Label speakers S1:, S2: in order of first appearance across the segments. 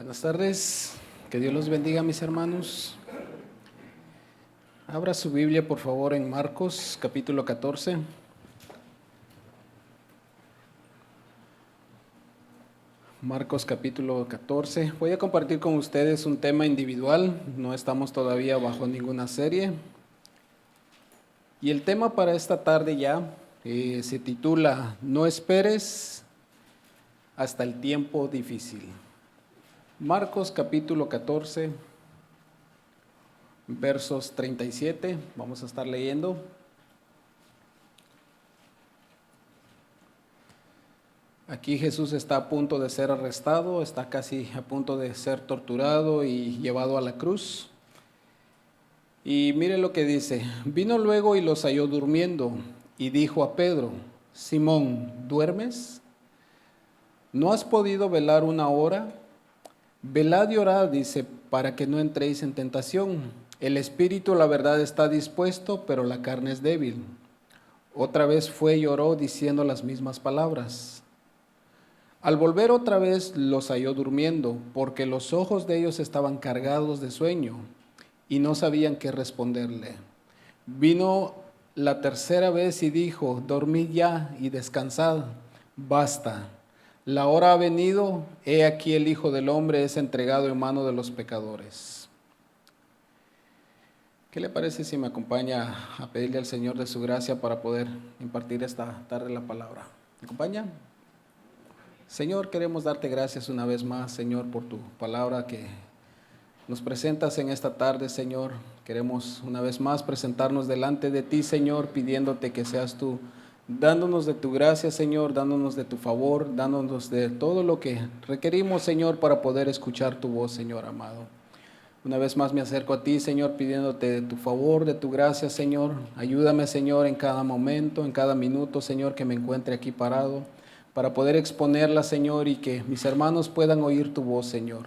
S1: Buenas tardes, que Dios los bendiga, mis hermanos. Abra su Biblia, por favor, en Marcos, capítulo 14. Marcos, capítulo 14. Voy a compartir con ustedes un tema individual, no estamos todavía bajo ninguna serie. Y el tema para esta tarde ya se titula No esperes hasta el tiempo difícil. Marcos, capítulo 14. Versos 37, vamos a estar leyendo. Aquí Jesús está a punto de ser arrestado, está casi a punto de ser torturado y llevado a la cruz. Y mire lo que dice: vino luego y los halló durmiendo, y dijo a Pedro: Simón, ¿duermes? ¿No has podido velar una hora? Velad y orad, dice, para que no entréis en tentación. El espíritu, la verdad, está dispuesto, pero la carne es débil. Otra vez fue y oró diciendo las mismas palabras. Al volver otra vez los halló durmiendo, porque los ojos de ellos estaban cargados de sueño y no sabían qué responderle. Vino la tercera vez y dijo: dormid ya y descansad, basta. La hora ha venido, he aquí el Hijo del Hombre es entregado en mano de los pecadores. ¿Qué le parece si me acompaña a pedirle al Señor de su gracia para poder impartir esta tarde la palabra? ¿Me acompaña? Señor, queremos darte gracias una vez más, Señor, por tu palabra que nos presentas en esta tarde, Señor. Queremos una vez más presentarnos delante de ti, Señor, pidiéndote que seas tú dándonos de tu gracia, Señor, dándonos de tu favor, dándonos de todo lo que requerimos, Señor, para poder escuchar tu voz, Señor amado. Una vez más me acerco a ti, Señor, pidiéndote de tu favor, de tu gracia, Señor. Ayúdame, Señor, en cada momento, en cada minuto, Señor, que me encuentre aquí parado, para poder exponerla, Señor, y que mis hermanos puedan oír tu voz, Señor.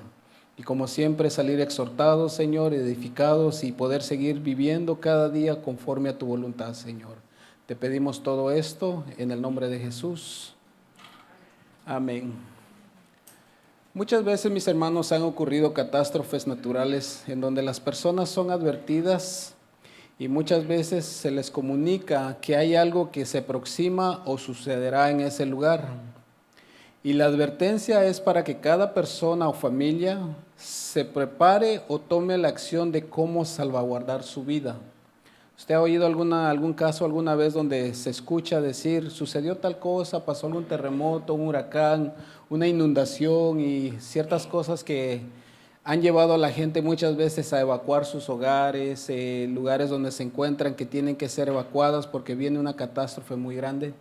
S1: Y como siempre, salir exhortados, Señor, edificados y poder seguir viviendo cada día conforme a tu voluntad, Señor. Te pedimos todo esto en el nombre de Jesús. Amén. Muchas veces, mis hermanos, han ocurrido catástrofes naturales en donde las personas son advertidas y muchas veces se les comunica que hay algo que se aproxima o sucederá en ese lugar. Y la advertencia es para que cada persona o familia se prepare o tome la acción de cómo salvaguardar su vida. ¿Usted ha oído algún caso alguna vez donde se escucha decir, sucedió tal cosa, pasó algún terremoto, un huracán, una inundación y ciertas cosas que han llevado a la gente muchas veces a evacuar sus hogares, lugares donde se encuentran que tienen que ser evacuadas porque viene una catástrofe muy grande?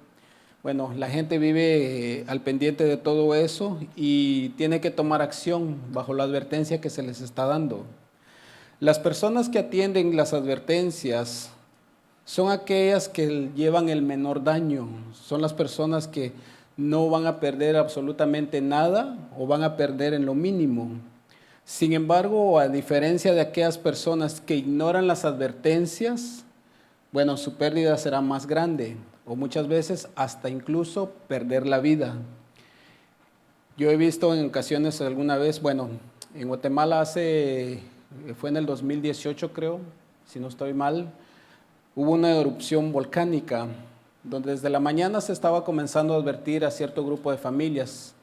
S1: Bueno, la gente vive al pendiente de todo eso y tiene que tomar acción bajo la advertencia que se les está dando. Las personas que atienden las advertencias son aquellas que llevan el menor daño, son las personas que no van a perder absolutamente nada o van a perder en lo mínimo. Sin embargo, a diferencia de aquellas personas que ignoran las advertencias, bueno, su pérdida será más grande o muchas veces hasta incluso perder la vida. Yo he visto en ocasiones alguna vez, bueno, en Guatemala fue en el 2018 creo, si no estoy mal, hubo una erupción volcánica donde desde la mañana se estaba comenzando a advertir a cierto grupo de familias.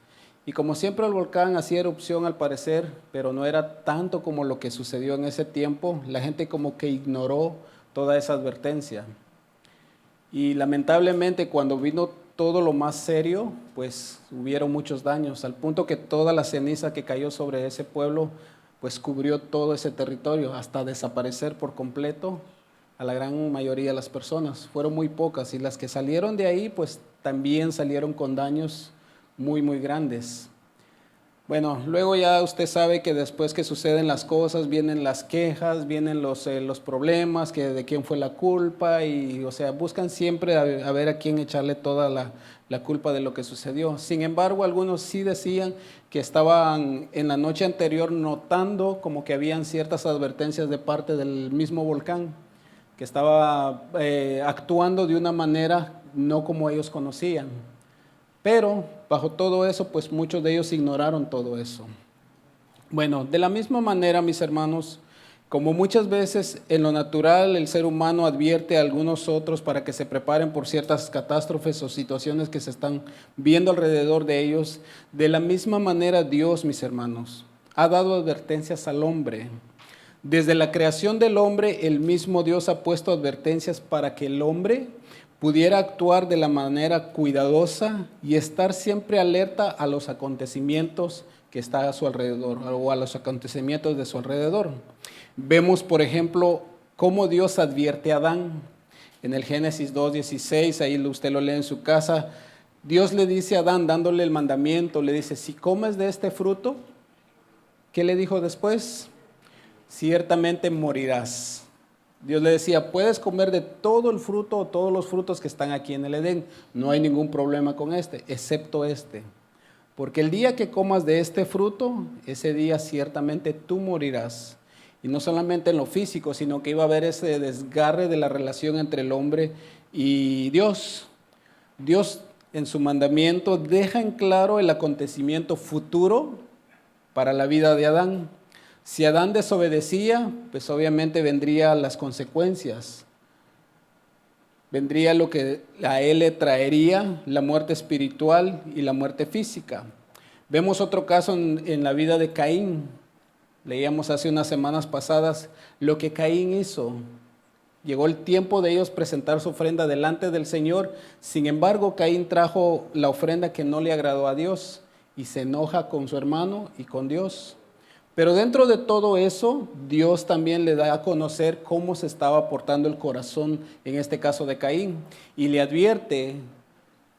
S1: Y como siempre el volcán hacía erupción al parecer, pero no era tanto como lo que sucedió en ese tiempo, la gente como que ignoró toda esa advertencia. Y lamentablemente cuando vino todo lo más serio, pues hubieron muchos daños, al punto que toda la ceniza que cayó sobre ese pueblo, pues cubrió todo ese territorio, hasta desaparecer por completo a la gran mayoría de las personas. Fueron muy pocas y las que salieron de ahí, pues también salieron con daños muy, muy grandes. Bueno, luego ya usted sabe que después que suceden las cosas, vienen las quejas, vienen los problemas, que de quién fue la culpa y, o sea, buscan siempre a ver a quién echarle toda la culpa de lo que sucedió. Sin embargo, algunos sí decían que estaban en la noche anterior notando como que habían ciertas advertencias de parte del mismo volcán, que estaba actuando de una manera no como ellos conocían. Pero bajo todo eso, pues muchos de ellos ignoraron todo eso. Bueno, de la misma manera, mis hermanos, como muchas veces en lo natural el ser humano advierte a algunos otros para que se preparen por ciertas catástrofes o situaciones que se están viendo alrededor de ellos, de la misma manera Dios, mis hermanos, ha dado advertencias al hombre. Desde la creación del hombre, el mismo Dios ha puesto advertencias para que el hombre pudiera actuar de la manera cuidadosa y estar siempre alerta a los acontecimientos que están a su alrededor o a los acontecimientos de su alrededor. Vemos, por ejemplo, cómo Dios advierte a Adán. En el Génesis 2:16, ahí usted lo lee en su casa, Dios le dice a Adán, dándole el mandamiento, le dice, si comes de este fruto, ¿qué le dijo después? Ciertamente morirás. Dios le decía, puedes comer de todo el fruto o todos los frutos que están aquí en el Edén, no hay ningún problema con este, excepto este. Porque el día que comas de este fruto, ese día ciertamente tú morirás. Y no solamente en lo físico, sino que iba a haber ese desgarre de la relación entre el hombre y Dios. Dios en su mandamiento deja en claro el acontecimiento futuro para la vida de Adán. Si Adán desobedecía, pues obviamente vendrían las consecuencias. Vendría lo que a él le traería la muerte espiritual y la muerte física. Vemos otro caso en la vida de Caín. Leíamos hace unas semanas pasadas lo que Caín hizo. Llegó el tiempo de ellos presentar su ofrenda delante del Señor. Sin embargo, Caín trajo la ofrenda que no le agradó a Dios y se enoja con su hermano y con Dios. Pero dentro de todo eso, Dios también le da a conocer cómo se estaba portando el corazón, en este caso de Caín, y le advierte,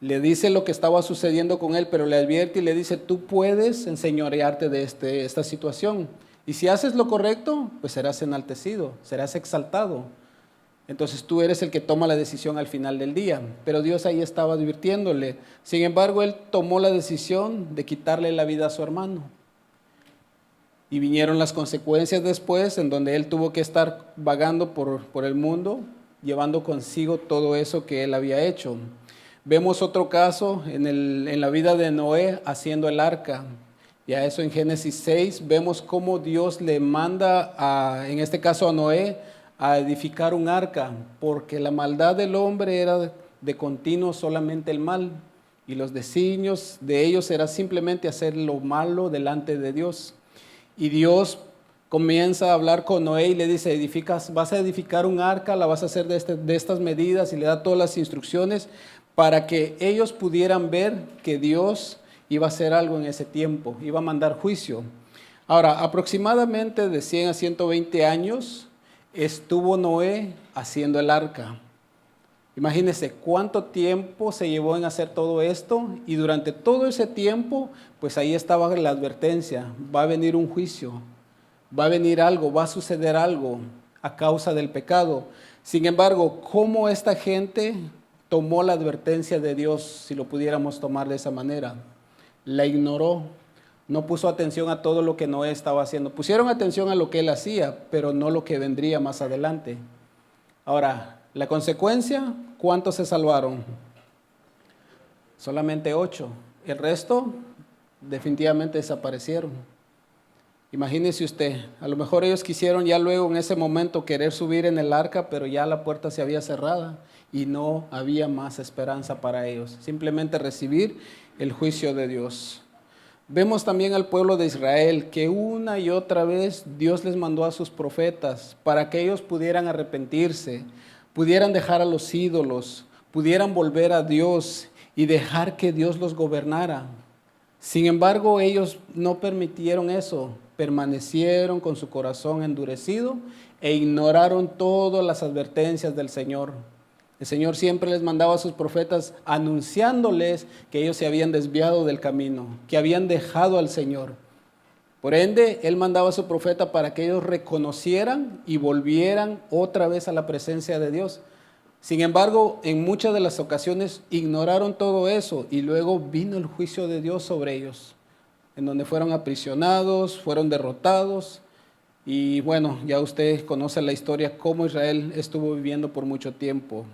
S1: le dice lo que estaba sucediendo con él, pero le advierte y le dice, tú puedes enseñorearte de esta situación, y si haces lo correcto, pues serás enaltecido, serás exaltado. Entonces tú eres el que toma la decisión al final del día, pero Dios ahí estaba advirtiéndole. Sin embargo, él tomó la decisión de quitarle la vida a su hermano. Y vinieron las consecuencias después, en donde él tuvo que estar vagando por el mundo, llevando consigo todo eso que él había hecho. Vemos otro caso en la vida de Noé haciendo el arca. Ya eso en Génesis 6, vemos cómo Dios le manda, en este caso a Noé, a edificar un arca, porque la maldad del hombre era de continuo solamente el mal, y los designios de ellos era simplemente hacer lo malo delante de Dios. Y Dios comienza a hablar con Noé y le dice, vas a edificar un arca, la vas a hacer de estas medidas, y le da todas las instrucciones para que ellos pudieran ver que Dios iba a hacer algo en ese tiempo, iba a mandar juicio. Ahora, aproximadamente de 100 a 120 años estuvo Noé haciendo el arca. Imagínense cuánto tiempo se llevó en hacer todo esto, y durante todo ese tiempo, pues ahí estaba la advertencia, va a venir un juicio, va a venir algo, va a suceder algo a causa del pecado. Sin embargo, ¿cómo esta gente tomó la advertencia de Dios, si lo pudiéramos tomar de esa manera? La ignoró, no puso atención a todo lo que Noé estaba haciendo. Pusieron atención a lo que él hacía, pero no lo que vendría más adelante. Ahora, la consecuencia, ¿cuántos se salvaron? Solamente 8. El resto definitivamente desaparecieron. Imagínese usted, a lo mejor ellos quisieron ya luego en ese momento querer subir en el arca, pero ya la puerta se había cerrado y no había más esperanza para ellos. Simplemente recibir el juicio de Dios. Vemos también al pueblo de Israel que una y otra vez Dios les mandó a sus profetas para que ellos pudieran arrepentirse, pudieran dejar a los ídolos, pudieran volver a Dios y dejar que Dios los gobernara. Sin embargo, ellos no permitieron eso, permanecieron con su corazón endurecido e ignoraron todas las advertencias del Señor. El Señor siempre les mandaba a sus profetas anunciándoles que ellos se habían desviado del camino, que habían dejado al Señor. Por ende, Él mandaba a su profeta para que ellos reconocieran y volvieran otra vez a la presencia de Dios. Sin embargo, en muchas de las ocasiones ignoraron todo eso y luego vino el juicio de Dios sobre ellos, en donde fueron aprisionados, fueron derrotados. Y bueno, ya usted conoce la historia, cómo Israel estuvo viviendo por mucho tiempo.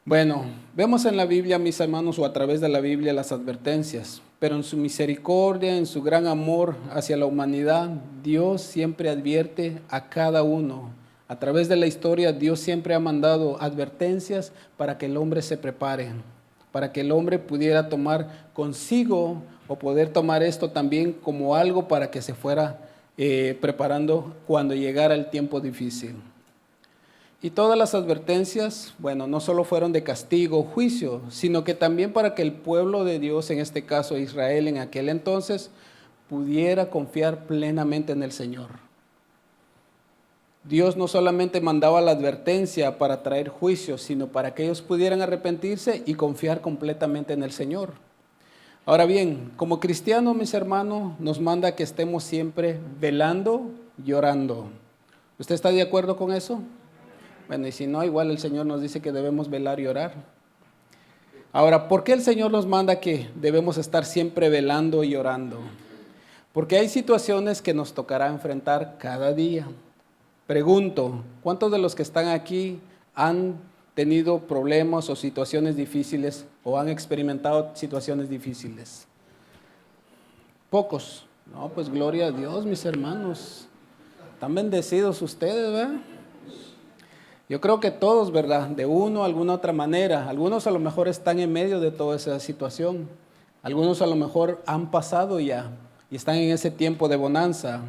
S1: Bueno, vemos en la Biblia, mis hermanos, o a través de la Biblia, las advertencias. pero en su misericordia, en su gran amor hacia la humanidad, Dios siempre advierte a cada uno. A través de la historia, Dios siempre ha mandado advertencias para que el hombre se prepare, para que el hombre pudiera tomar consigo o poder tomar esto también como algo para que se fuera preparando cuando llegara el tiempo difícil. Y todas las advertencias, bueno, no solo fueron de castigo o juicio, sino que también para que el pueblo de Dios, en este caso Israel en aquel entonces, pudiera confiar plenamente en el Señor. Dios no solamente mandaba la advertencia para traer juicio, sino para que ellos pudieran arrepentirse y confiar completamente en el Señor. Ahora bien, como cristianos, mis hermanos, nos manda que estemos siempre velando y orando. ¿Usted está de acuerdo con eso? Bueno, y si no, igual el Señor nos dice que debemos velar y orar. Ahora, ¿por qué el Señor nos manda que debemos estar siempre velando y orando? Porque hay situaciones que nos tocará enfrentar cada día. Pregunto, ¿cuántos de los que están aquí han tenido problemas o situaciones difíciles o han experimentado situaciones difíciles? Pocos. No, pues gloria a Dios, mis hermanos. Están bendecidos ustedes, ¿verdad? Yo creo que todos, ¿verdad? De una o alguna otra manera. Algunos a lo mejor están en medio de toda esa situación. Algunos a lo mejor han pasado ya y están en ese tiempo de bonanza.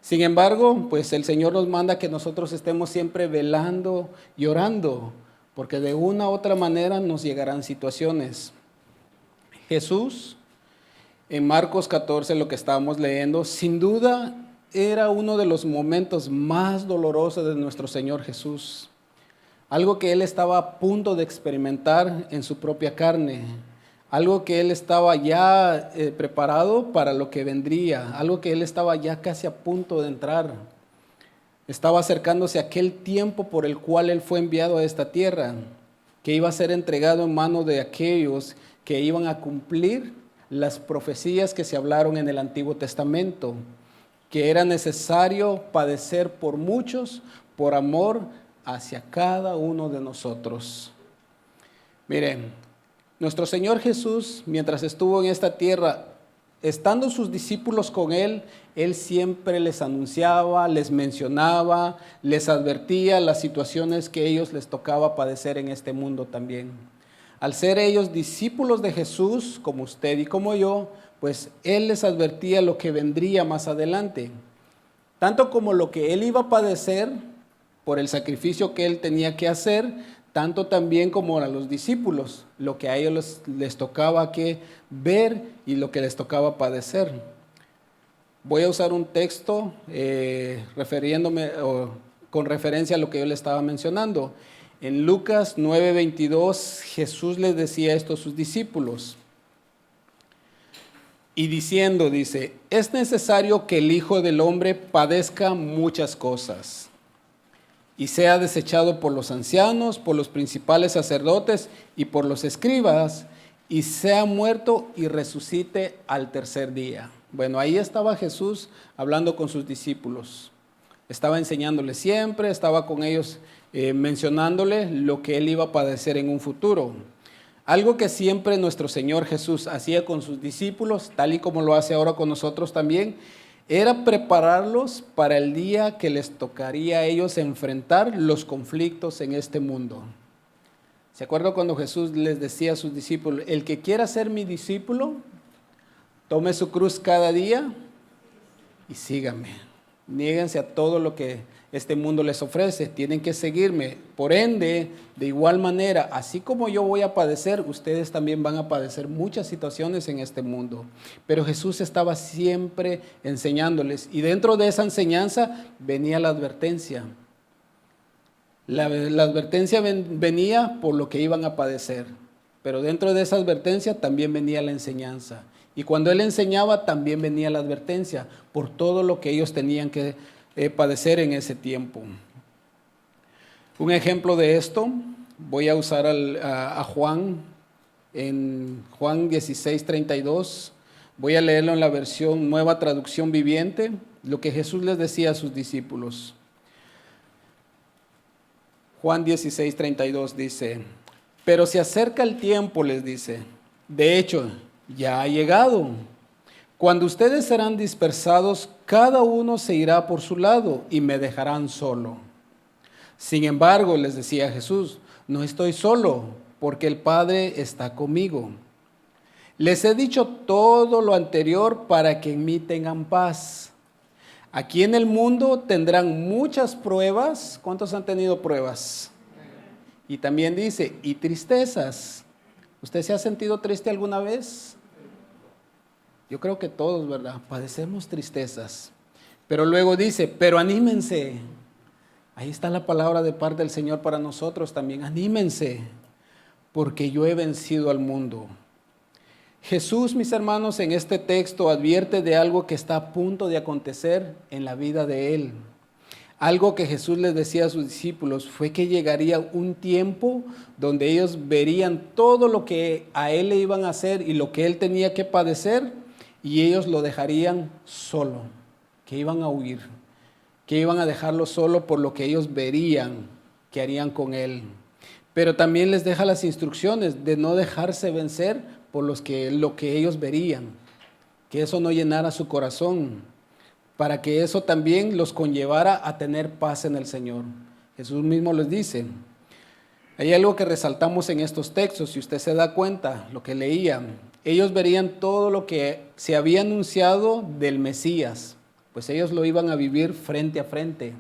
S1: Sin embargo, pues el Señor nos manda que nosotros estemos siempre velando y orando, porque de una u otra manera nos llegarán situaciones. Jesús, en Marcos 14, lo que estábamos leyendo, sin duda era uno de los momentos más dolorosos de nuestro Señor Jesús. Algo que Él estaba a punto de experimentar en su propia carne. Algo que Él estaba ya preparado para lo que vendría. Algo que Él estaba ya casi a punto de entrar. Estaba acercándose a aquel tiempo por el cual Él fue enviado a esta tierra, que iba a ser entregado en manos de aquellos que iban a cumplir las profecías que se hablaron en el Antiguo Testamento, que era necesario padecer por muchos, por amor hacia cada uno de nosotros. Miren, nuestro Señor Jesús, mientras estuvo en esta tierra, estando sus discípulos con Él, Él siempre les anunciaba, les mencionaba, les advertía las situaciones que ellos les tocaba padecer en este mundo también. Al ser ellos discípulos de Jesús, como usted y como yo, pues Él les advertía lo que vendría más adelante, tanto como lo que Él iba a padecer por el sacrificio que Él tenía que hacer, tanto también como a los discípulos, lo que a ellos les tocaba que ver y lo que les tocaba padecer. Voy a usar un texto con referencia a lo que yo le estaba mencionando. En Lucas 9:22, Jesús les decía esto a sus discípulos. Y diciendo, dice, es necesario que el Hijo del Hombre padezca muchas cosas y sea desechado por los ancianos, por los principales sacerdotes y por los escribas, y sea muerto y resucite al tercer día. Bueno, ahí estaba Jesús hablando con sus discípulos. Estaba enseñándoles siempre, estaba con ellos mencionándoles lo que Él iba a padecer en un futuro. Algo que siempre nuestro Señor Jesús hacía con sus discípulos, tal y como lo hace ahora con nosotros también, era prepararlos para el día que les tocaría a ellos enfrentar los conflictos en este mundo. ¿Se acuerdan cuando Jesús les decía a sus discípulos, el que quiera ser mi discípulo, tome su cruz cada día y sígame? Niéguense a todo lo que este mundo les ofrece, tienen que seguirme. Por ende, de igual manera, así como yo voy a padecer, ustedes también van a padecer muchas situaciones en este mundo. Pero Jesús estaba siempre enseñándoles, y dentro de esa enseñanza venía la advertencia. La advertencia venía por lo que iban a padecer, pero dentro de esa advertencia también venía la enseñanza. Y cuando Él enseñaba, también venía la advertencia por todo lo que ellos tenían que padecer en ese tiempo. Un ejemplo de esto, voy a usar a Juan, en Juan 16:32, voy a leerlo en la versión Nueva Traducción Viviente, lo que Jesús les decía a sus discípulos. Juan 16:32 dice, pero se acerca el tiempo, les dice, de hecho, ya ha llegado. Cuando ustedes serán dispersados, cada uno se irá por su lado y me dejarán solo. Sin embargo, les decía Jesús, no estoy solo, porque el Padre está conmigo. Les he dicho todo lo anterior para que en mí tengan paz. Aquí en el mundo tendrán muchas pruebas. ¿Cuántos han tenido pruebas? Y también dice, y tristezas. ¿Usted se ha sentido triste alguna vez? Yo creo que todos, ¿verdad? Padecemos tristezas. Pero luego dice, pero anímense. Ahí está la palabra de parte del Señor para nosotros también. Anímense, porque yo he vencido al mundo. Jesús, mis hermanos, en este texto advierte de algo que está a punto de acontecer en la vida de Él. Algo que Jesús les decía a sus discípulos fue que llegaría un tiempo donde ellos verían todo lo que a Él le iban a hacer y lo que Él tenía que padecer, y ellos lo dejarían solo, que iban a huir, que iban a dejarlo solo por lo que ellos verían que harían con Él. Pero también les deja las instrucciones de no dejarse vencer por lo que ellos verían, que eso no llenara su corazón, para que eso también los conllevara a tener paz en el Señor. Jesús mismo les dice, hay algo que resaltamos en estos textos, si usted se da cuenta, lo que leían, ellos verían todo lo que se había anunciado del Mesías, pues ellos lo iban a vivir frente a frente.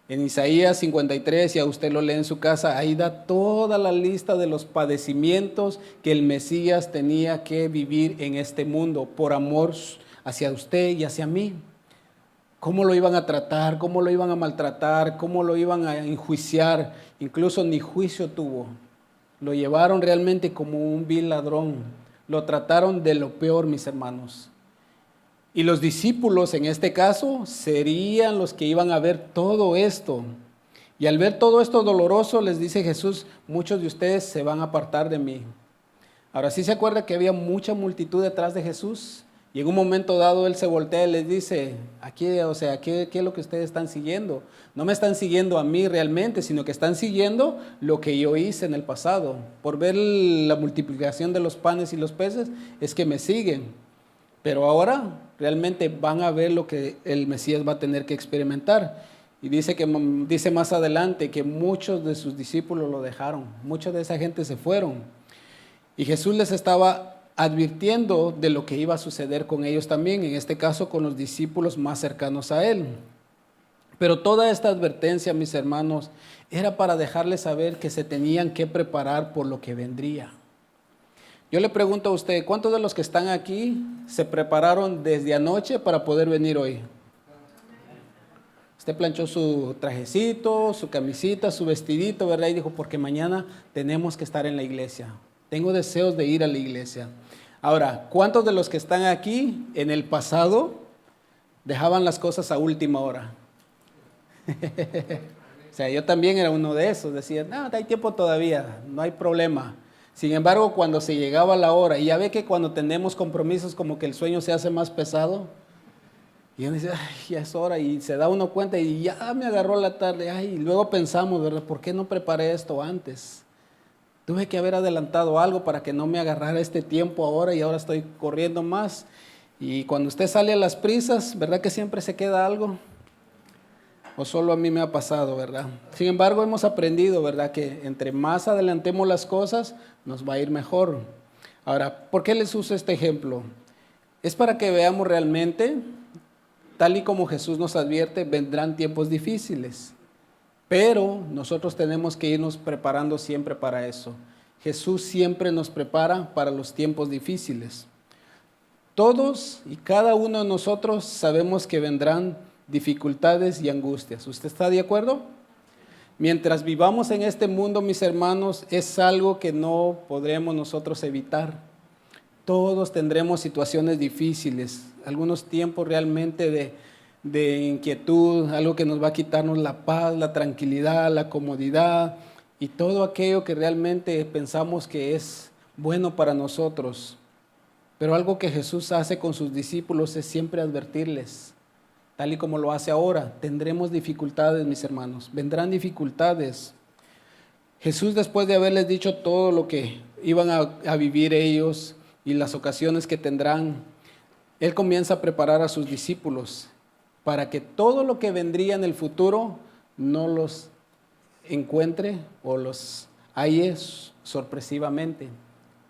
S1: En Isaías 53, y a usted lo lee en su casa, ahí da toda la lista de los padecimientos que el Mesías tenía que vivir en este mundo por amor hacia usted y hacia mí. Cómo lo iban a tratar, cómo lo iban a maltratar, cómo lo iban a enjuiciar, incluso ni juicio tuvo. Lo llevaron realmente como un vil ladrón, lo trataron de lo peor, mis hermanos. Y los discípulos en este caso serían los que iban a ver todo esto. Y al ver todo esto doloroso, les dice Jesús, muchos de ustedes se van a apartar de mí. Ahora sí se acuerda que había mucha multitud detrás de Jesús. Y en un momento dado Él se voltea y les dice, aquí, o sea, ¿qué es lo que ustedes están siguiendo? No me están siguiendo a mí realmente, sino que están siguiendo lo que yo hice en el pasado. Por ver la multiplicación de los panes y los peces, es que me siguen. Pero ahora realmente van a ver lo que el Mesías va a tener que experimentar. Y dice más adelante que muchos de sus discípulos lo dejaron, mucha de esa gente se fueron. Y Jesús les estaba advirtiendo de lo que iba a suceder con ellos también, en este caso con los discípulos más cercanos a Él. Pero toda esta advertencia, mis hermanos, era para dejarles saber que se tenían que preparar por lo que vendría. Yo le pregunto a usted, ¿cuántos de los que están aquí se prepararon desde anoche para poder venir hoy? Usted planchó su trajecito, su camisita, su vestidito, ¿verdad? Y dijo, porque mañana tenemos que estar en la iglesia. Tengo deseos de ir a la iglesia. Ahora, ¿cuántos de los que están aquí en el pasado dejaban las cosas a última hora? O sea, yo también era uno de esos. Decía, no, hay tiempo todavía, no hay problema. Sin embargo, cuando se llegaba la hora, y ya ve que cuando tenemos compromisos como que el sueño se hace más pesado, y uno dice, ay, ya es hora, y se da uno cuenta y ya me agarró la tarde, ay, y luego pensamos, ¿verdad? ¿Por qué no preparé esto antes? Tuve que haber adelantado algo para que no me agarrara este tiempo ahora y ahora estoy corriendo más. Y cuando usted sale a las prisas, ¿verdad que siempre se queda algo? O solo a mí me ha pasado, ¿verdad? Sin embargo, hemos aprendido, ¿verdad? Que entre más adelantemos las cosas, nos va a ir mejor. Ahora, ¿por qué les uso este ejemplo? Es para que veamos realmente, tal y como Jesús nos advierte, vendrán tiempos difíciles. Pero nosotros tenemos que irnos preparando siempre para eso. Jesús siempre nos prepara para los tiempos difíciles. Todos y cada uno de nosotros sabemos que vendrán dificultades y angustias. ¿Usted está de acuerdo? Mientras vivamos en este mundo, mis hermanos, es algo que no podremos nosotros evitar. Todos tendremos situaciones difíciles, algunos tiempos realmente de inquietud, algo que nos va a quitarnos la paz, la tranquilidad, la comodidad y todo aquello que realmente pensamos que es bueno para nosotros. Pero algo que Jesús hace con sus discípulos es siempre advertirles, tal y como lo hace ahora. Tendremos dificultades, mis hermanos, vendrán dificultades. Jesús, después de haberles dicho todo lo que iban a vivir ellos, y las ocasiones que tendrán, Él comienza a preparar a sus discípulos para que todo lo que vendría en el futuro no los encuentre o los halle sorpresivamente,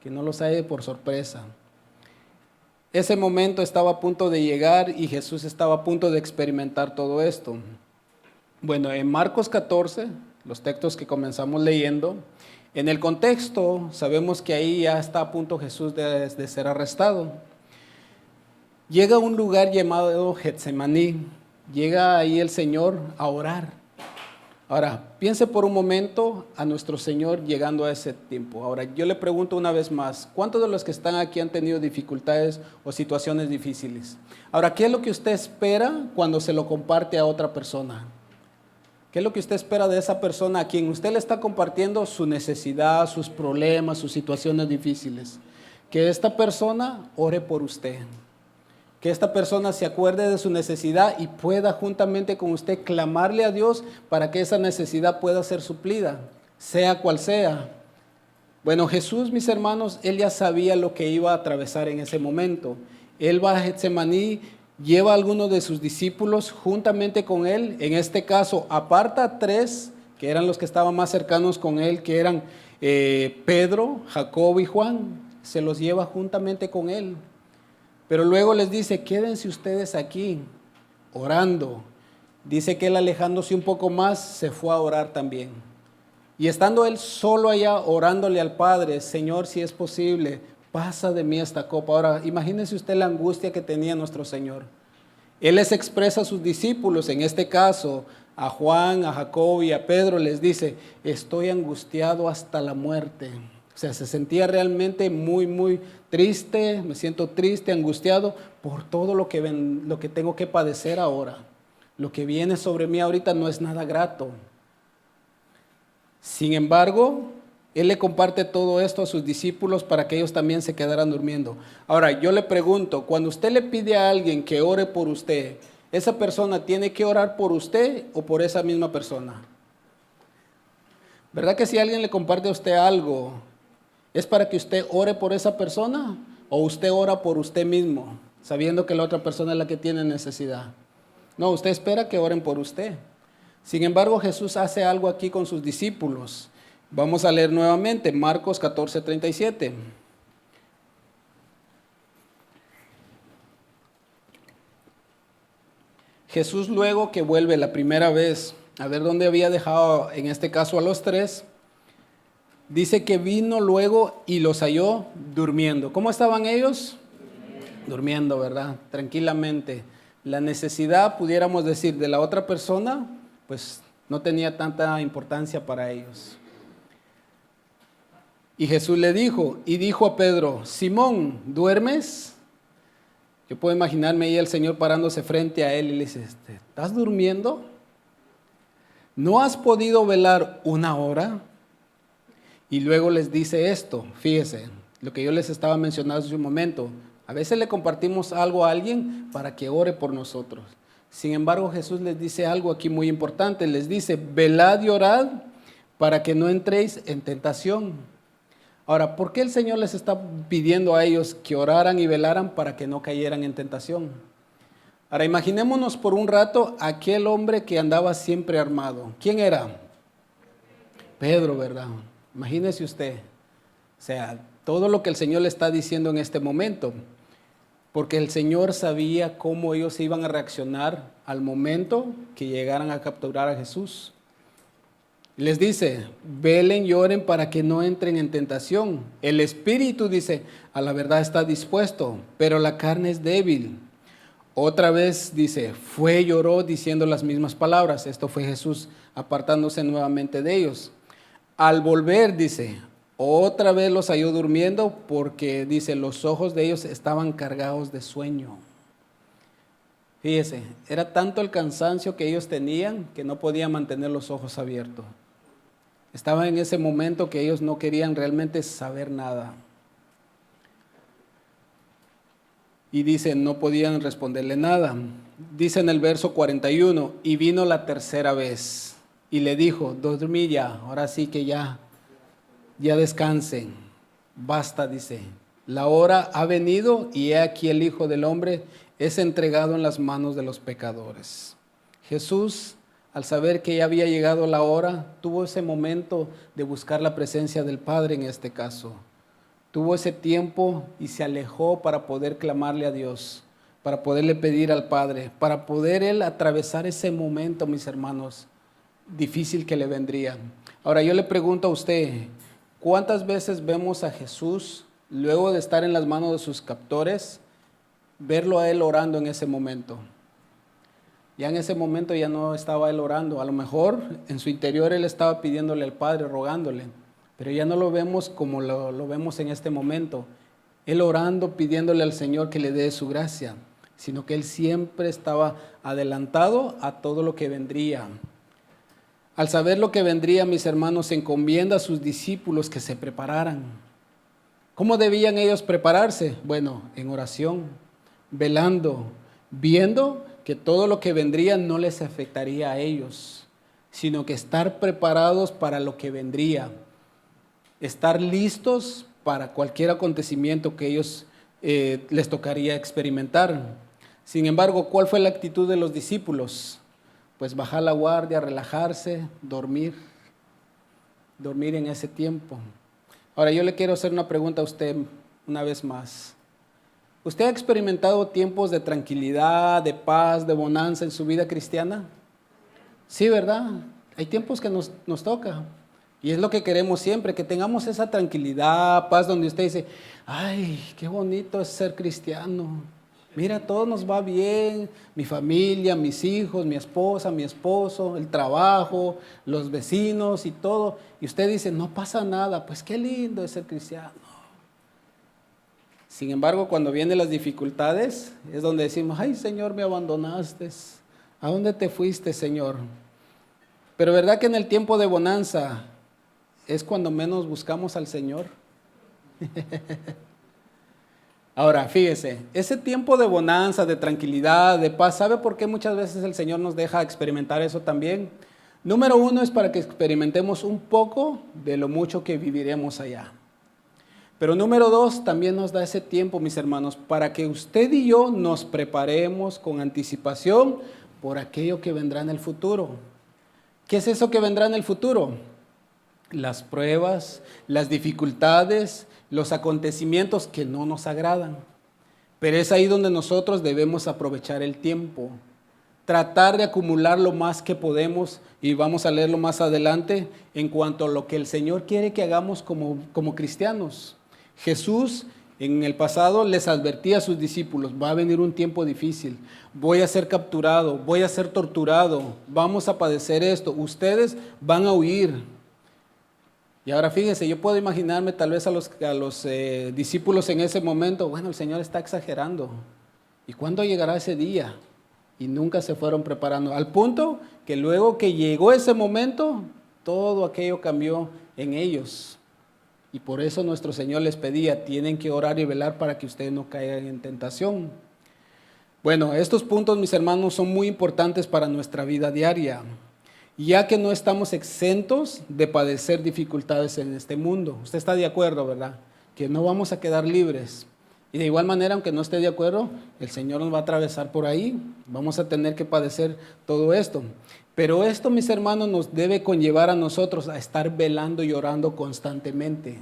S1: que no los halle por sorpresa. Ese momento estaba a punto de llegar y Jesús estaba a punto de experimentar todo esto. Bueno, en Marcos 14, los textos que comenzamos leyendo, en el contexto sabemos que ahí ya está a punto Jesús de ser arrestado. Llega a un lugar llamado Getsemaní, llega ahí el Señor a orar. Ahora, piense por un momento a nuestro Señor llegando a ese tiempo. Ahora, yo le pregunto una vez más, ¿cuántos de los que están aquí han tenido dificultades o situaciones difíciles? Ahora, ¿qué es lo que usted espera cuando se lo comparte a otra persona? ¿Qué es lo que usted espera de esa persona a quien usted le está compartiendo su necesidad, sus problemas, sus situaciones difíciles? Que esta persona ore por usted. Que esta persona se acuerde de su necesidad y pueda juntamente con usted clamarle a Dios para que esa necesidad pueda ser suplida, sea cual sea. Bueno, Jesús, mis hermanos, Él ya sabía lo que iba a atravesar en ese momento. Él va a Getsemaní, lleva a algunos de sus discípulos juntamente con Él. En este caso, aparta a 3, que eran los que estaban más cercanos con Él, que eran Pedro, Jacobo y Juan. Se los lleva juntamente con Él. Pero luego les dice, quédense ustedes aquí, orando. Dice que él, alejándose un poco más, se fue a orar también. Y estando él solo allá orándole al Padre, Señor, si es posible, pasa de mí esta copa. Ahora, imagínese usted la angustia que tenía nuestro Señor. Él les expresa a sus discípulos, en este caso, a Juan, a Jacobo y a Pedro, les dice, estoy angustiado hasta la muerte. O sea, se sentía realmente muy triste, me siento triste, angustiado por todo lo que tengo que padecer ahora. Lo que viene sobre mí ahorita no es nada grato. Sin embargo, Él le comparte todo esto a sus discípulos para que ellos también se quedaran durmiendo. Ahora, yo le pregunto, cuando usted le pide a alguien que ore por usted, ¿esa persona tiene que orar por usted o por esa misma persona? ¿Verdad que si alguien le comparte a usted algo, ¿es para que usted ore por esa persona o usted ora por usted mismo, sabiendo que la otra persona es la que tiene necesidad? No, usted espera que oren por usted. Sin embargo, Jesús hace algo aquí con sus discípulos. Vamos a leer nuevamente Marcos 14:37. Jesús, luego que vuelve la primera vez a ver dónde había dejado, en este caso a los 3, dice que vino luego y los halló durmiendo. ¿Cómo estaban ellos? Durmiendo, ¿verdad? Tranquilamente. La necesidad, pudiéramos decir, de la otra persona, pues no tenía tanta importancia para ellos. Y Jesús le dijo, y dijo a Pedro, Simón, ¿duermes? Yo puedo imaginarme ahí el Señor parándose frente a él y le dice, ¿estás durmiendo? ¿No has podido velar 1 hora? Y luego les dice esto, fíjese, lo que yo les estaba mencionando hace un momento. A veces le compartimos algo a alguien para que ore por nosotros. Sin embargo, Jesús les dice algo aquí muy importante. Les dice, velad y orad para que no entréis en tentación. Ahora, ¿por qué el Señor les está pidiendo a ellos que oraran y velaran para que no cayeran en tentación? Ahora, imaginémonos por un rato aquel hombre que andaba siempre armado. ¿Quién era? Pedro, ¿verdad? Imagínese usted. O sea, todo lo que el Señor le está diciendo en este momento. Porque el Señor sabía cómo ellos iban a reaccionar al momento que llegaran a capturar a Jesús. Les dice, velen y oren para que no entren en tentación. El espíritu, dice, a la verdad está dispuesto, pero la carne es débil. Otra vez dice, fue y lloró diciendo las mismas palabras. Esto fue Jesús apartándose nuevamente de ellos. Al volver, dice, otra vez los halló durmiendo porque, dice, los ojos de ellos estaban cargados de sueño. Fíjese, era tanto el cansancio que ellos tenían que no podían mantener los ojos abiertos. Estaban en ese momento que ellos no querían realmente saber nada. Y dice, no podían responderle nada. Dice en el verso 41, y vino la tercera vez y le dijo, dormí ya, ahora sí que ya descansen. Basta, dice, La hora ha venido y he aquí el Hijo del Hombre es entregado en las manos de los pecadores. Jesús, al saber que ya había llegado la hora, tuvo ese momento de buscar la presencia del Padre en este caso. Tuvo ese tiempo y se alejó para poder clamarle a Dios, para poderle pedir al Padre, para poder él atravesar ese momento, mis hermanos, difícil que le vendría. Ahora yo le pregunto a usted, ¿cuántas veces vemos a Jesús, luego de estar en las manos de sus captores, verlo a él orando en ese momento? Ya en ese momento ya no estaba él orando, a lo mejor en su interior él estaba pidiéndole al Padre, rogándole, pero ya no lo vemos como lo vemos en este momento, él orando, pidiéndole al Señor que le dé su gracia, sino que él siempre estaba adelantado a todo lo que vendría. Al saber lo que vendría, mis hermanos, encomienda a sus discípulos que se prepararan. ¿Cómo debían ellos prepararse? Bueno, en oración, velando, viendo que todo lo que vendría no les afectaría a ellos, sino que estar preparados para lo que vendría, estar listos para cualquier acontecimiento que ellos les tocaría experimentar. Sin embargo, ¿cuál fue la actitud de los discípulos? Pues bajar la guardia, relajarse, dormir en ese tiempo. Ahora yo le quiero hacer una pregunta a usted una vez más. ¿Usted ha experimentado tiempos de tranquilidad, de paz, de bonanza en su vida cristiana? Sí, ¿verdad? Hay tiempos que nos toca. Y es lo que queremos siempre, que tengamos esa tranquilidad, paz, donde usted dice, ay, qué bonito es ser cristiano. Mira, todo nos va bien, mi familia, mis hijos, mi esposa, mi esposo, el trabajo, los vecinos y todo. Y usted dice, no pasa nada, pues qué lindo es ser cristiano. Sin embargo, cuando vienen las dificultades, es donde decimos, ay Señor, me abandonaste. ¿A dónde te fuiste, Señor? Pero ¿verdad que en el tiempo de bonanza es cuando menos buscamos al Señor? Ahora, fíjese, ese tiempo de bonanza, de tranquilidad, de paz, ¿sabe por qué muchas veces el Señor nos deja experimentar eso también? Número uno es para que experimentemos un poco de lo mucho que viviremos allá. Pero número dos, también nos da ese tiempo, mis hermanos, para que usted y yo nos preparemos con anticipación por aquello que vendrá en el futuro. ¿Qué es eso que vendrá en el futuro? Las pruebas, las dificultades, los acontecimientos que no nos agradan. Pero es ahí donde nosotros debemos aprovechar el tiempo, tratar de acumular lo más que podemos, y vamos a leerlo más adelante, en cuanto a lo que el Señor quiere que hagamos como cristianos. Jesús en el pasado les advertía a sus discípulos, va a venir un tiempo difícil, voy a ser capturado, voy a ser torturado, vamos a padecer esto, ustedes van a huir. Y ahora fíjense, yo puedo imaginarme tal vez a los discípulos en ese momento, bueno, el Señor está exagerando. ¿Y cuándo llegará ese día? Y nunca se fueron preparando, al punto que luego que llegó ese momento, todo aquello cambió en ellos. Y por eso nuestro Señor les pedía, tienen que orar y velar para que ustedes no caigan en tentación. Bueno, estos puntos, mis hermanos, son muy importantes para nuestra vida diaria, ya que no estamos exentos de padecer dificultades en este mundo. Usted está de acuerdo, ¿verdad? Que no vamos a quedar libres. Y de igual manera, aunque no esté de acuerdo, el Señor nos va a atravesar por ahí. Vamos a tener que padecer todo esto. Pero esto, mis hermanos, nos debe conllevar a nosotros a estar velando y orando constantemente.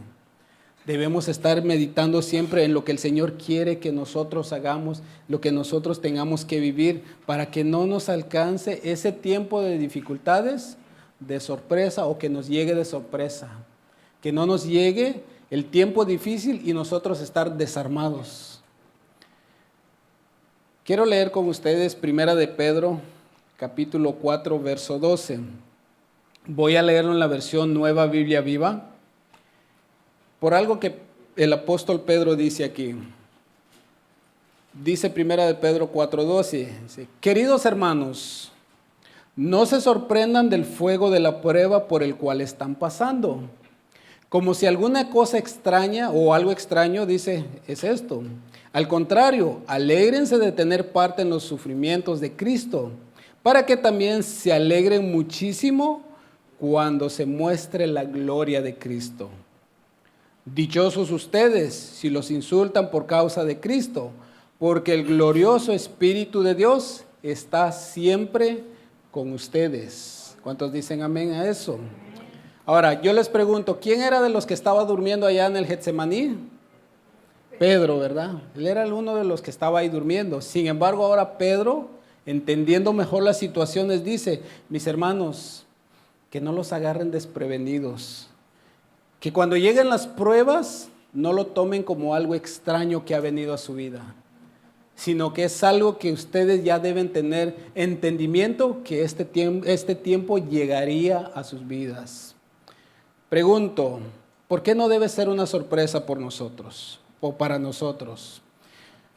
S1: Debemos estar meditando siempre en lo que el Señor quiere que nosotros hagamos, lo que nosotros tengamos que vivir, para que no nos alcance ese tiempo de dificultades, de sorpresa, o que nos llegue de sorpresa. Que no nos llegue el tiempo difícil y nosotros estar desarmados. Quiero leer con ustedes Primera de Pedro, capítulo 4, verso 12. Voy a leerlo en la versión Nueva Biblia Viva. Por algo que el apóstol Pedro dice aquí. Dice Primera de Pedro 4:12, dice, queridos hermanos, no se sorprendan del fuego de la prueba por el cual están pasando, como si alguna cosa extraña o algo extraño, dice, es esto. Al contrario, alégrense de tener parte en los sufrimientos de Cristo, para que también se alegren muchísimo cuando se muestre la gloria de Cristo. Dichosos ustedes si los insultan por causa de Cristo, porque el glorioso Espíritu de Dios está siempre con ustedes. ¿Cuántos dicen amén a eso? Ahora, yo les pregunto, ¿quién era de los que estaba durmiendo allá en el Getsemaní? Pedro, ¿verdad? Él era uno de los que estaba ahí durmiendo. Sin embargo, ahora Pedro, entendiendo mejor las situaciones, dice, mis hermanos, que no los agarren desprevenidos. Que cuando lleguen las pruebas, no lo tomen como algo extraño que ha venido a su vida, sino que es algo que ustedes ya deben tener entendimiento que este tiempo llegaría a sus vidas. Pregunto, ¿por qué no debe ser una sorpresa por nosotros o para nosotros?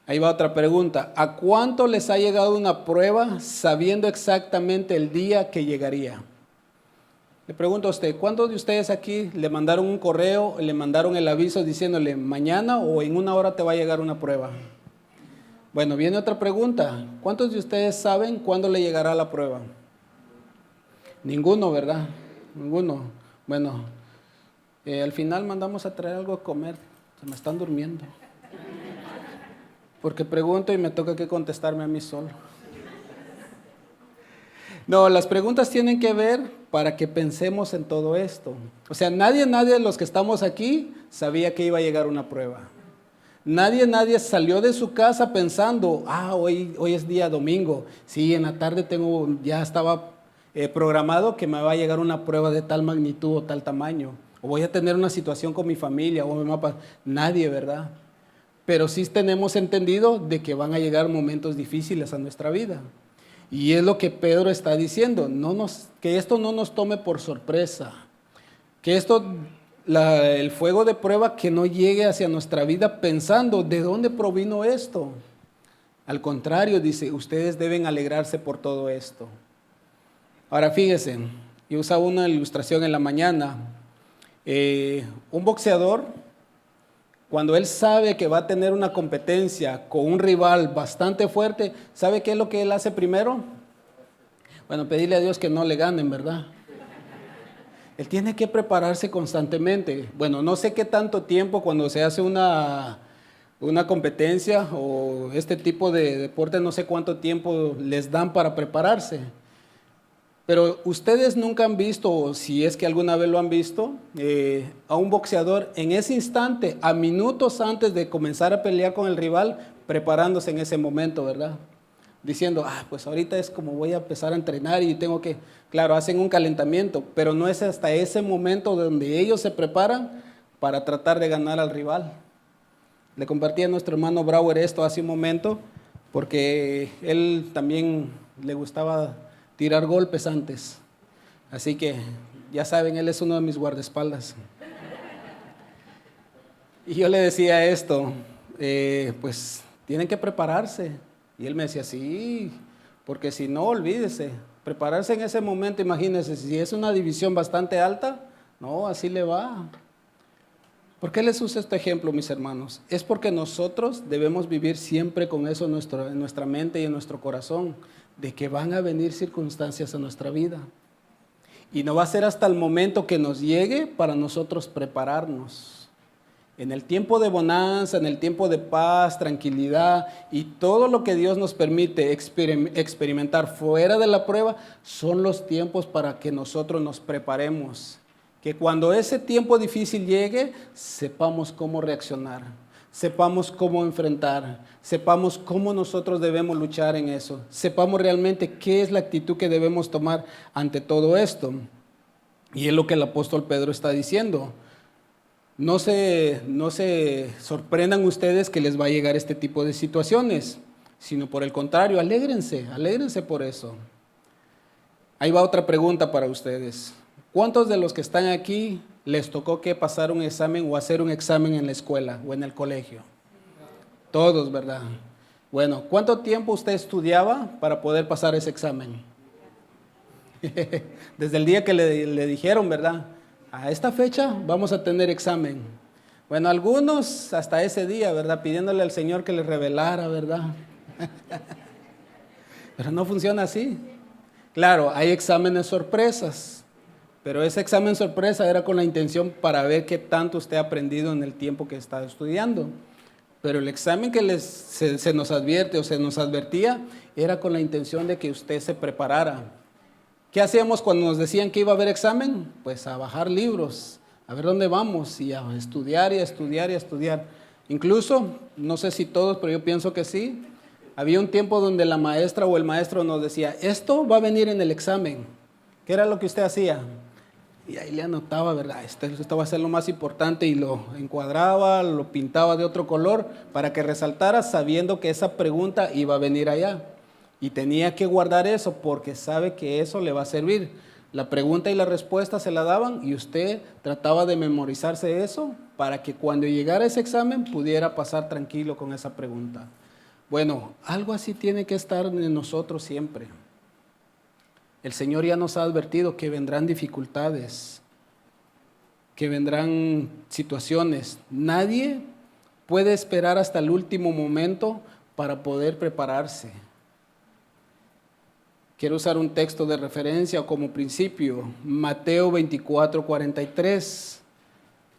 S1: Ahí va otra pregunta. ¿A cuánto les ha llegado una prueba sabiendo exactamente el día que llegaría? Le pregunto a usted, ¿cuántos de ustedes aquí le mandaron un correo, le mandaron el aviso diciéndole mañana o en una hora te va a llegar una prueba? Bueno, viene otra pregunta. ¿Cuántos de ustedes saben cuándo le llegará la prueba? Ninguno, ¿verdad? Ninguno. Bueno, al final mandamos a traer algo a comer. Se me están durmiendo. Porque pregunto y me toca que contestarme a mí solo. No, las preguntas tienen que ver para que pensemos en todo esto. O sea, nadie de los que estamos aquí sabía que iba a llegar una prueba. Nadie salió de su casa pensando, hoy es día domingo. Sí, en la tarde ya estaba programado que me va a llegar una prueba de tal magnitud o tal tamaño. O voy a tener una situación con mi familia o mi mamá. Nadie, ¿verdad? Pero sí tenemos entendido de que van a llegar momentos difíciles a nuestra vida. Y es lo que Pedro está diciendo, que esto no nos tome por sorpresa, que el fuego de prueba que no llegue hacia nuestra vida pensando, ¿de dónde provino esto? Al contrario, dice, ustedes deben alegrarse por todo esto. Ahora fíjense, yo usaba una ilustración en la mañana, un boxeador, cuando él sabe que va a tener una competencia con un rival bastante fuerte, ¿sabe qué es lo que él hace primero? Bueno, pedirle a Dios que no le ganen, ¿verdad? Él tiene que prepararse constantemente. Bueno, no sé qué tanto tiempo cuando se hace una competencia o este tipo de deporte, no sé cuánto tiempo les dan para prepararse. Pero ustedes nunca han visto, o si es que alguna vez lo han visto, a un boxeador en ese instante, a minutos antes de comenzar a pelear con el rival, preparándose en ese momento, ¿verdad? Diciendo, pues ahorita es como voy a empezar a entrenar y tengo que, claro, hacen un calentamiento, pero no es hasta ese momento donde ellos se preparan para tratar de ganar al rival. Le compartí a nuestro hermano Brauer esto hace un momento, porque él también le gustaba tirar golpes antes. Así que, ya saben, él es uno de mis guardaespaldas. Y yo le decía esto, pues tienen que prepararse. Y él me decía, sí, porque si no, olvídese. Prepararse en ese momento, imagínense, si es una división bastante alta, no, así le va. ¿Por qué les uso este ejemplo, mis hermanos? Es porque nosotros debemos vivir siempre con eso en nuestra mente y en nuestro corazón, de que van a venir circunstancias a nuestra vida. Y no va a ser hasta el momento que nos llegue para nosotros prepararnos. En el tiempo de bonanza, en el tiempo de paz, tranquilidad y todo lo que Dios nos permite experimentar fuera de la prueba, son los tiempos para que nosotros nos preparemos. Que cuando ese tiempo difícil llegue, sepamos cómo reaccionar, sepamos cómo enfrentar, sepamos cómo nosotros debemos luchar en eso, sepamos realmente qué es la actitud que debemos tomar ante todo esto. Y es lo que el apóstol Pedro está diciendo. No se sorprendan ustedes que les va a llegar este tipo de situaciones, sino por el contrario, alégrense por eso. Ahí va otra pregunta para ustedes. ¿Cuántos de los que están aquí les tocó que pasar un examen o hacer un examen en la escuela o en el colegio? Todos, ¿verdad? Bueno, ¿cuánto tiempo usted estudiaba para poder pasar ese examen? Desde el día que le dijeron, ¿verdad? A esta fecha vamos a tener examen. Bueno, algunos hasta ese día, ¿verdad? Pidiéndole al Señor que les revelara, ¿verdad? Pero no funciona así. Claro, hay exámenes sorpresas. Pero ese examen sorpresa era con la intención para ver qué tanto usted ha aprendido en el tiempo que está estudiando. Pero el examen que se nos advierte o se nos advertía era con la intención de que usted se preparara. ¿Qué hacíamos cuando nos decían que iba a haber examen? Pues a bajar libros, a ver dónde vamos y a estudiar y a estudiar y a estudiar. Incluso, no sé si todos, pero yo pienso que sí, había un tiempo donde la maestra o el maestro nos decía, esto va a venir en el examen. ¿Qué era lo que usted hacía? Y ahí le anotaba, ¿verdad? Esto va a ser lo más importante y lo encuadraba, lo pintaba de otro color para que resaltara sabiendo que esa pregunta iba a venir allá. Y tenía que guardar eso porque sabe que eso le va a servir. La pregunta y la respuesta se la daban y usted trataba de memorizarse eso para que cuando llegara ese examen pudiera pasar tranquilo con esa pregunta. Bueno, algo así tiene que estar en nosotros siempre. El Señor ya nos ha advertido que vendrán dificultades, que vendrán situaciones. Nadie puede esperar hasta el último momento para poder prepararse. Quiero usar un texto de referencia como principio, Mateo 24:43.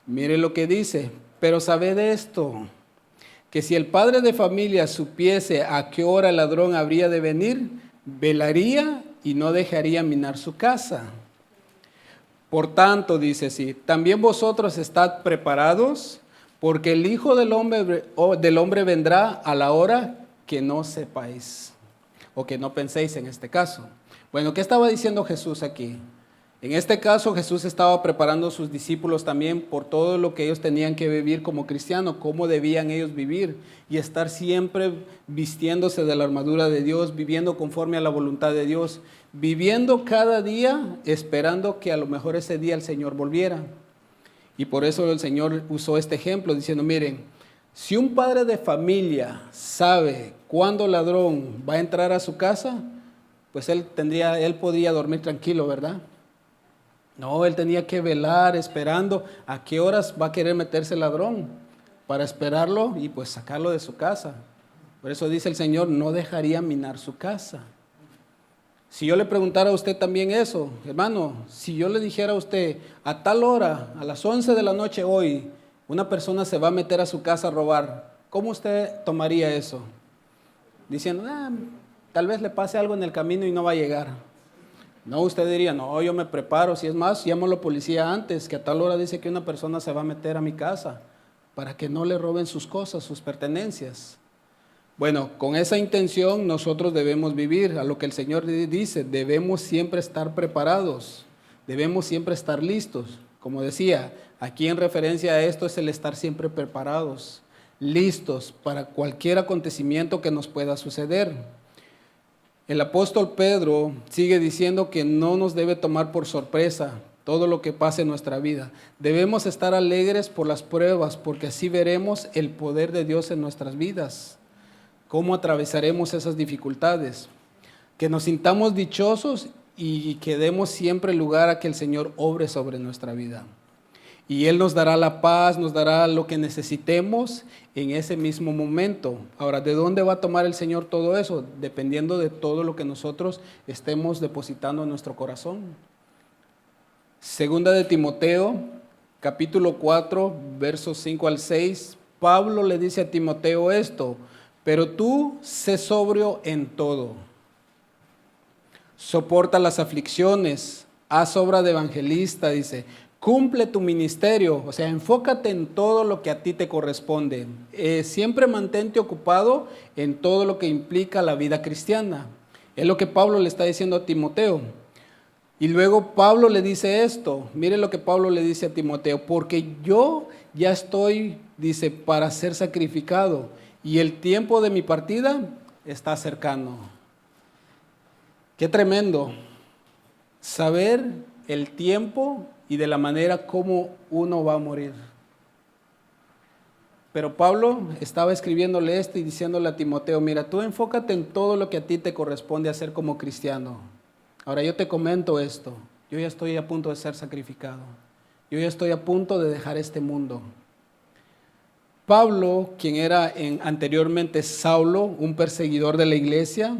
S1: Mire lo que dice, pero sabed esto, que si el padre de familia supiese a qué hora el ladrón habría de venir, velaría y no dejaría minar su casa. Por tanto, dice así, también vosotros estad preparados, porque el Hijo del Hombre vendrá a la hora que no sepáis, o que no penséis en este caso. Bueno, ¿qué estaba diciendo Jesús aquí? En este caso Jesús estaba preparando a sus discípulos también por todo lo que ellos tenían que vivir como cristianos, cómo debían ellos vivir y estar siempre vistiéndose de la armadura de Dios, viviendo conforme a la voluntad de Dios, viviendo cada día esperando que a lo mejor ese día el Señor volviera. Y por eso el Señor usó este ejemplo diciendo, miren, si un padre de familia sabe cuándo el ladrón va a entrar a su casa, pues él podría dormir tranquilo, ¿verdad? No, él tenía que velar esperando a qué horas va a querer meterse el ladrón para esperarlo y pues sacarlo de su casa. Por eso dice el Señor, no dejaría minar su casa. Si yo le preguntara a usted también eso, hermano, si yo le dijera a usted, a tal hora, a las 11 de la noche hoy, una persona se va a meter a su casa a robar, ¿cómo usted tomaría eso? Diciendo, tal vez le pase algo en el camino y no va a llegar. No, usted diría, no, yo me preparo, si es más, llamo a la policía antes, que a tal hora dice que una persona se va a meter a mi casa, para que no le roben sus cosas, sus pertenencias. Bueno, con esa intención nosotros debemos vivir, a lo que el Señor dice, debemos siempre estar preparados, debemos siempre estar listos. Como decía, aquí en referencia a esto es el estar siempre preparados, listos para cualquier acontecimiento que nos pueda suceder. El apóstol Pedro sigue diciendo que no nos debe tomar por sorpresa todo lo que pase en nuestra vida. Debemos estar alegres por las pruebas, porque así veremos el poder de Dios en nuestras vidas. ¿Cómo atravesaremos esas dificultades? Que nos sintamos dichosos y que demos siempre lugar a que el Señor obre sobre nuestra vida. Y Él nos dará la paz, nos dará lo que necesitemos en ese mismo momento. Ahora, ¿de dónde va a tomar el Señor todo eso? Dependiendo de todo lo que nosotros estemos depositando en nuestro corazón. Segunda de Timoteo, capítulo 4, versos 5 al 6. Pablo le dice a Timoteo esto, pero tú sé sobrio en todo. Soporta las aflicciones, haz obra de evangelista, dice. Cumple tu ministerio, o sea, enfócate en todo lo que a ti te corresponde. Siempre mantente ocupado en todo lo que implica la vida cristiana. Es lo que Pablo le está diciendo a Timoteo. Y luego Pablo le dice esto, mire lo que Pablo le dice a Timoteo, porque yo ya estoy, dice, para ser sacrificado y el tiempo de mi partida está cercano. Qué tremendo saber el tiempo y de la manera como uno va a morir. Pero Pablo estaba escribiéndole esto y diciéndole a Timoteo, mira, tú enfócate en todo lo que a ti te corresponde hacer como cristiano. Ahora yo te comento esto, yo ya estoy a punto de ser sacrificado, yo ya estoy a punto de dejar este mundo. Pablo, quien era anteriormente Saulo, un perseguidor de la iglesia,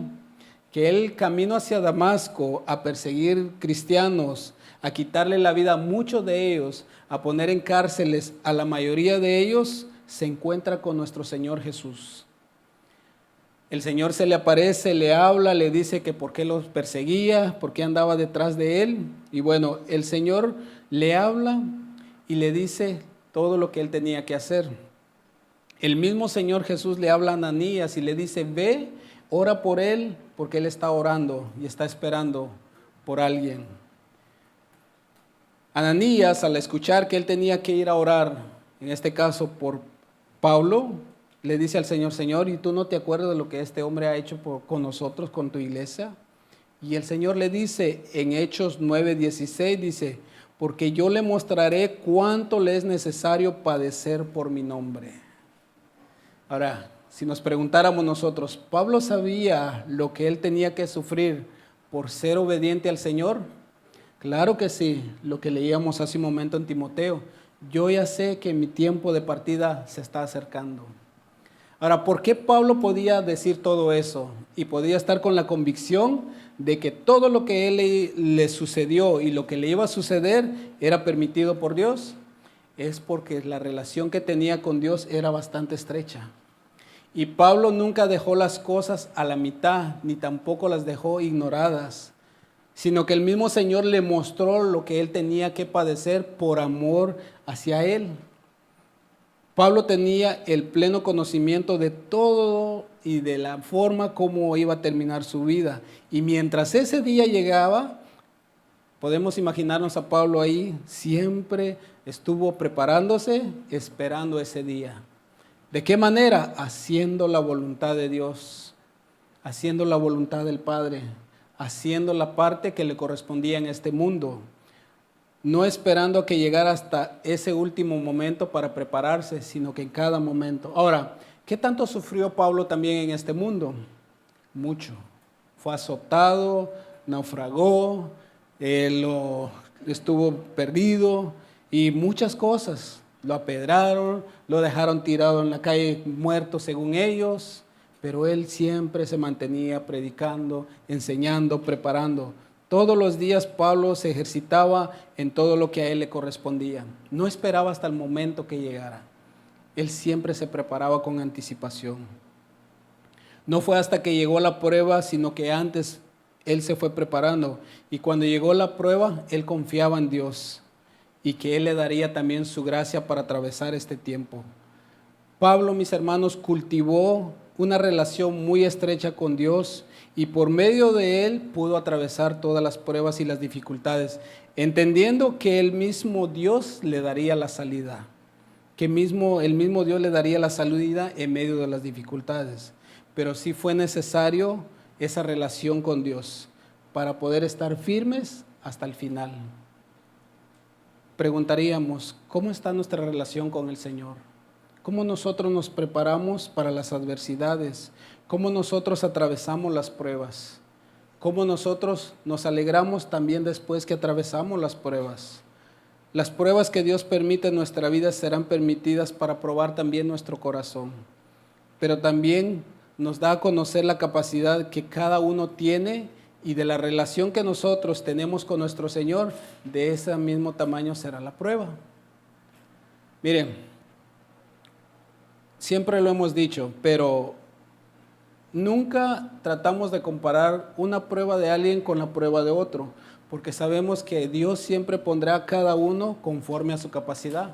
S1: que él caminó hacia Damasco a perseguir cristianos, a quitarle la vida a muchos de ellos, a poner en cárceles a la mayoría de ellos, se encuentra con nuestro Señor Jesús. El Señor se le aparece, le habla, le dice que por qué los perseguía, por qué andaba detrás de él. Y bueno, el Señor le habla y le dice todo lo que él tenía que hacer. El mismo Señor Jesús le habla a Ananías y le dice, ve, ora por él, porque él está orando y está esperando por alguien. Ananías, al escuchar que él tenía que ir a orar, en este caso por Pablo, le dice al Señor, Señor, ¿y tú no te acuerdas de lo que este hombre ha hecho con nosotros, con tu iglesia? Y el Señor le dice en Hechos 9:16, dice, porque yo le mostraré cuánto le es necesario padecer por mi nombre. Ahora, si nos preguntáramos nosotros, ¿Pablo sabía lo que él tenía que sufrir por ser obediente al Señor? Claro que sí, lo que leíamos hace un momento en Timoteo. Yo ya sé que mi tiempo de partida se está acercando. Ahora, ¿por qué Pablo podía decir todo eso? Y podía estar con la convicción de que todo lo que él le sucedió y lo que le iba a suceder era permitido por Dios. Es porque la relación que tenía con Dios era bastante estrecha. Y Pablo nunca dejó las cosas a la mitad, ni tampoco las dejó ignoradas, sino que el mismo Señor le mostró lo que él tenía que padecer por amor hacia él. Pablo tenía el pleno conocimiento de todo y de la forma como iba a terminar su vida. Y mientras ese día llegaba, podemos imaginarnos a Pablo ahí, siempre estuvo preparándose, esperando ese día. ¿De qué manera? Haciendo la voluntad de Dios, haciendo la voluntad del Padre, haciendo la parte que le correspondía en este mundo. No esperando a que llegara hasta ese último momento para prepararse, sino que en cada momento. Ahora, ¿qué tanto sufrió Pablo también en este mundo? Mucho. Fue azotado, naufragó, estuvo perdido y muchas cosas. Lo apedraron, lo dejaron tirado en la calle muerto según ellos, pero él siempre se mantenía predicando, enseñando, preparando. Todos los días Pablo se ejercitaba en todo lo que a él le correspondía. No esperaba hasta el momento que llegara. Él siempre se preparaba con anticipación. No fue hasta que llegó la prueba, sino que antes él se fue preparando. Y cuando llegó la prueba, él confiaba en Dios y que él le daría también su gracia para atravesar este tiempo. Pablo, mis hermanos, cultivó una relación muy estrecha con Dios y por medio de él pudo atravesar todas las pruebas y las dificultades, entendiendo que el mismo Dios le daría la salida, que el mismo Dios le daría la salida en medio de las dificultades. Pero sí fue necesario esa relación con Dios para poder estar firmes hasta el final. Preguntaríamos, ¿cómo está nuestra relación con el Señor? ¿Cómo nosotros nos preparamos para las adversidades? ¿Cómo nosotros atravesamos las pruebas? ¿Cómo nosotros nos alegramos también después que atravesamos las pruebas? Las pruebas que Dios permite en nuestra vida serán permitidas para probar también nuestro corazón, pero también nos da a conocer la capacidad que cada uno tiene y de la relación que nosotros tenemos con nuestro Señor, de ese mismo tamaño será la prueba. Miren, siempre lo hemos dicho, pero nunca tratamos de comparar una prueba de alguien con la prueba de otro, porque sabemos que Dios siempre pondrá a cada uno conforme a su capacidad.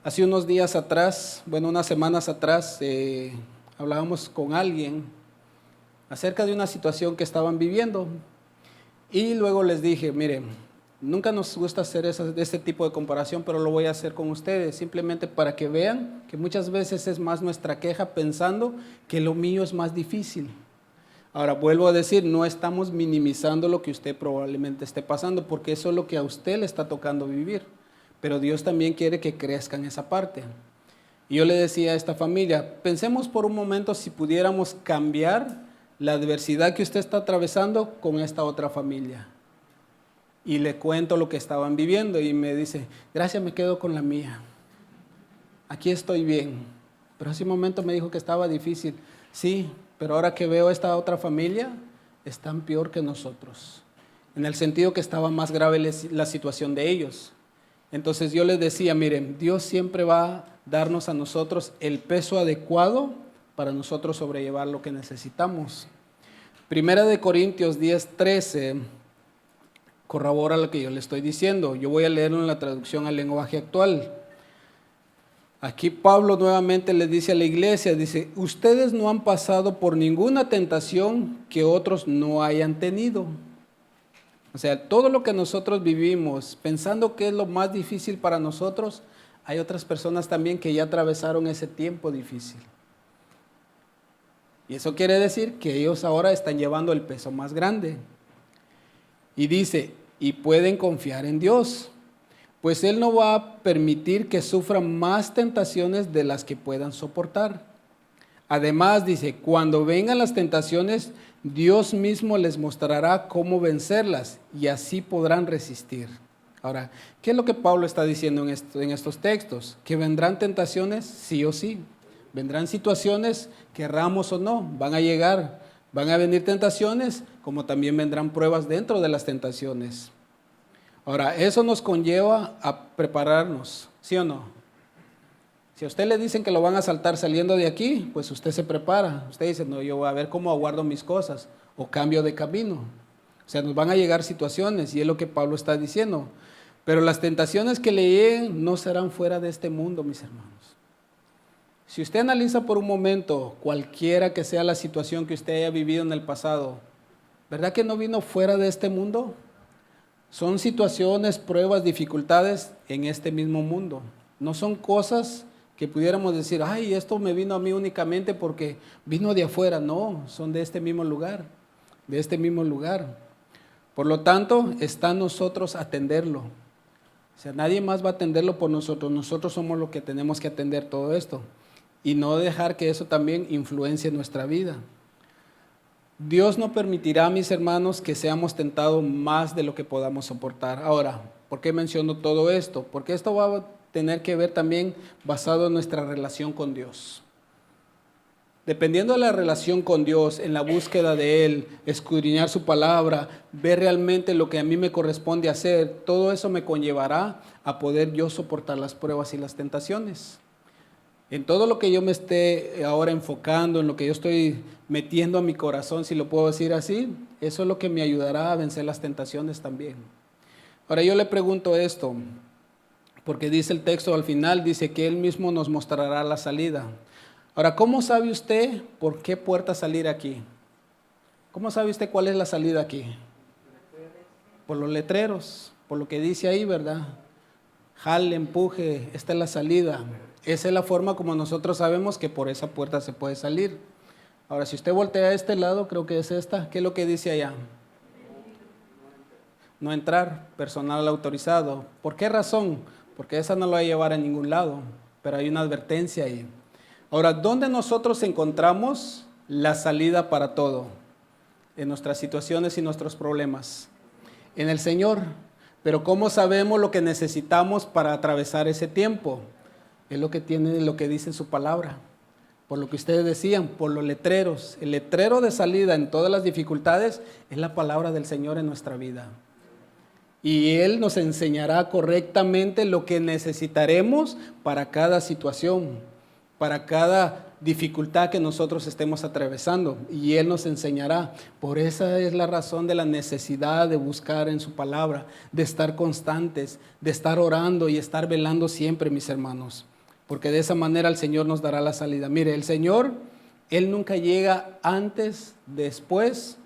S1: Hace unos días atrás, unas semanas atrás, hablábamos con alguien acerca de una situación que estaban viviendo y luego les dije, miren, nunca nos gusta hacer ese tipo de comparación, pero lo voy a hacer con ustedes, simplemente para que vean que muchas veces es más nuestra queja pensando que lo mío es más difícil. Ahora, vuelvo a decir, no estamos minimizando lo que usted probablemente esté pasando, porque eso es lo que a usted le está tocando vivir, pero Dios también quiere que crezca en esa parte. Y yo le decía a esta familia, pensemos por un momento si pudiéramos cambiar la adversidad que usted está atravesando con esta otra familia. Y le cuento lo que estaban viviendo y me dice, gracias, me quedo con la mía. Aquí estoy bien. Pero hace un momento me dijo que estaba difícil. Sí, pero ahora que veo esta otra familia, están peor que nosotros. en el sentido que estaba más grave la situación de ellos. Entonces yo les decía, miren, Dios siempre va a darnos a nosotros el peso adecuado para nosotros sobrellevar lo que necesitamos. Primera de Corintios 10:13 corrobora lo que yo le estoy diciendo. Yo voy a leerlo en la traducción al lenguaje actual. Aquí Pablo nuevamente le dice a la iglesia, dice, ustedes no han pasado por ninguna tentación que otros no hayan tenido. O sea, todo lo que nosotros vivimos, pensando que es lo más difícil para nosotros, hay otras personas también que ya atravesaron ese tiempo difícil. Y eso quiere decir que ellos ahora están llevando el peso más grande. Y dice, y pueden confiar en Dios, pues Él no va a permitir que sufran más tentaciones de las que puedan soportar. Además, dice, cuando vengan las tentaciones, Dios mismo les mostrará cómo vencerlas y así podrán resistir. Ahora, ¿qué es lo que Pablo está diciendo en estos textos? Que vendrán tentaciones sí o sí. Vendrán situaciones, querramos o no, van a llegar. Van a venir tentaciones, como también vendrán pruebas dentro de las tentaciones. Ahora, eso nos conlleva a prepararnos, ¿sí o no? Si a usted le dicen que lo van a asaltar saliendo de aquí, pues usted se prepara. Usted dice, no, yo voy a ver cómo aguardo mis cosas o cambio de camino. O sea, nos van a llegar situaciones y es lo que Pablo está diciendo. Pero las tentaciones que le lleguen no serán fuera de este mundo, mis hermanos. Si usted analiza por un momento cualquiera que sea la situación que usted haya vivido en el pasado, ¿verdad que no vino fuera de este mundo? Son situaciones, pruebas, dificultades en este mismo mundo. No son cosas que pudiéramos decir, ay, esto me vino a mí únicamente porque vino de afuera. No, son de este mismo lugar, de este mismo lugar. Por lo tanto, está en nosotros atenderlo. O sea, nadie más va a atenderlo por nosotros. Nosotros somos los que tenemos que atender todo esto. Y no dejar que eso también influencie nuestra vida. Dios no permitirá, mis hermanos, que seamos tentados más de lo que podamos soportar. Ahora, ¿por qué menciono todo esto? Porque esto va a tener que ver también basado en nuestra relación con Dios. Dependiendo de la relación con Dios, en la búsqueda de Él, escudriñar su palabra, ver realmente lo que a mí me corresponde hacer, todo eso me conllevará a poder yo soportar las pruebas y las tentaciones. En todo lo que yo me esté ahora enfocando, en lo que yo estoy metiendo a mi corazón, si lo puedo decir así, eso es lo que me ayudará a vencer las tentaciones también. Ahora yo le pregunto esto, porque dice el texto al final, dice que Él mismo nos mostrará la salida. Ahora, ¿cómo sabe usted por qué puerta salir aquí? ¿Cómo sabe usted cuál es la salida aquí? Por los letreros, por lo que dice ahí, ¿verdad? Jale, empuje, esta es la salida. Esa es la forma como nosotros sabemos que por esa puerta se puede salir. Ahora, si usted voltea a este lado, creo que es esta. ¿Qué es lo que dice allá? No entrar, personal autorizado. ¿Por qué razón? Porque esa no lo va a llevar a ningún lado, pero hay una advertencia ahí. Ahora, ¿dónde nosotros encontramos la salida para todo? En nuestras situaciones y nuestros problemas. En el Señor. Pero ¿cómo sabemos lo que necesitamos para atravesar ese tiempo? Es lo que tiene, lo que dice su palabra. Por lo que ustedes decían, por los letreros. El letrero de salida en todas las dificultades es la palabra del Señor en nuestra vida. Y Él nos enseñará correctamente lo que necesitaremos para cada situación, para cada dificultad que nosotros estemos atravesando. Y Él nos enseñará. Por esa es la razón de la necesidad de buscar en su palabra, de estar constantes, de estar orando y estar velando siempre, mis hermanos. Porque de esa manera el Señor nos dará la salida. Mire, el Señor, Él nunca llega antes, después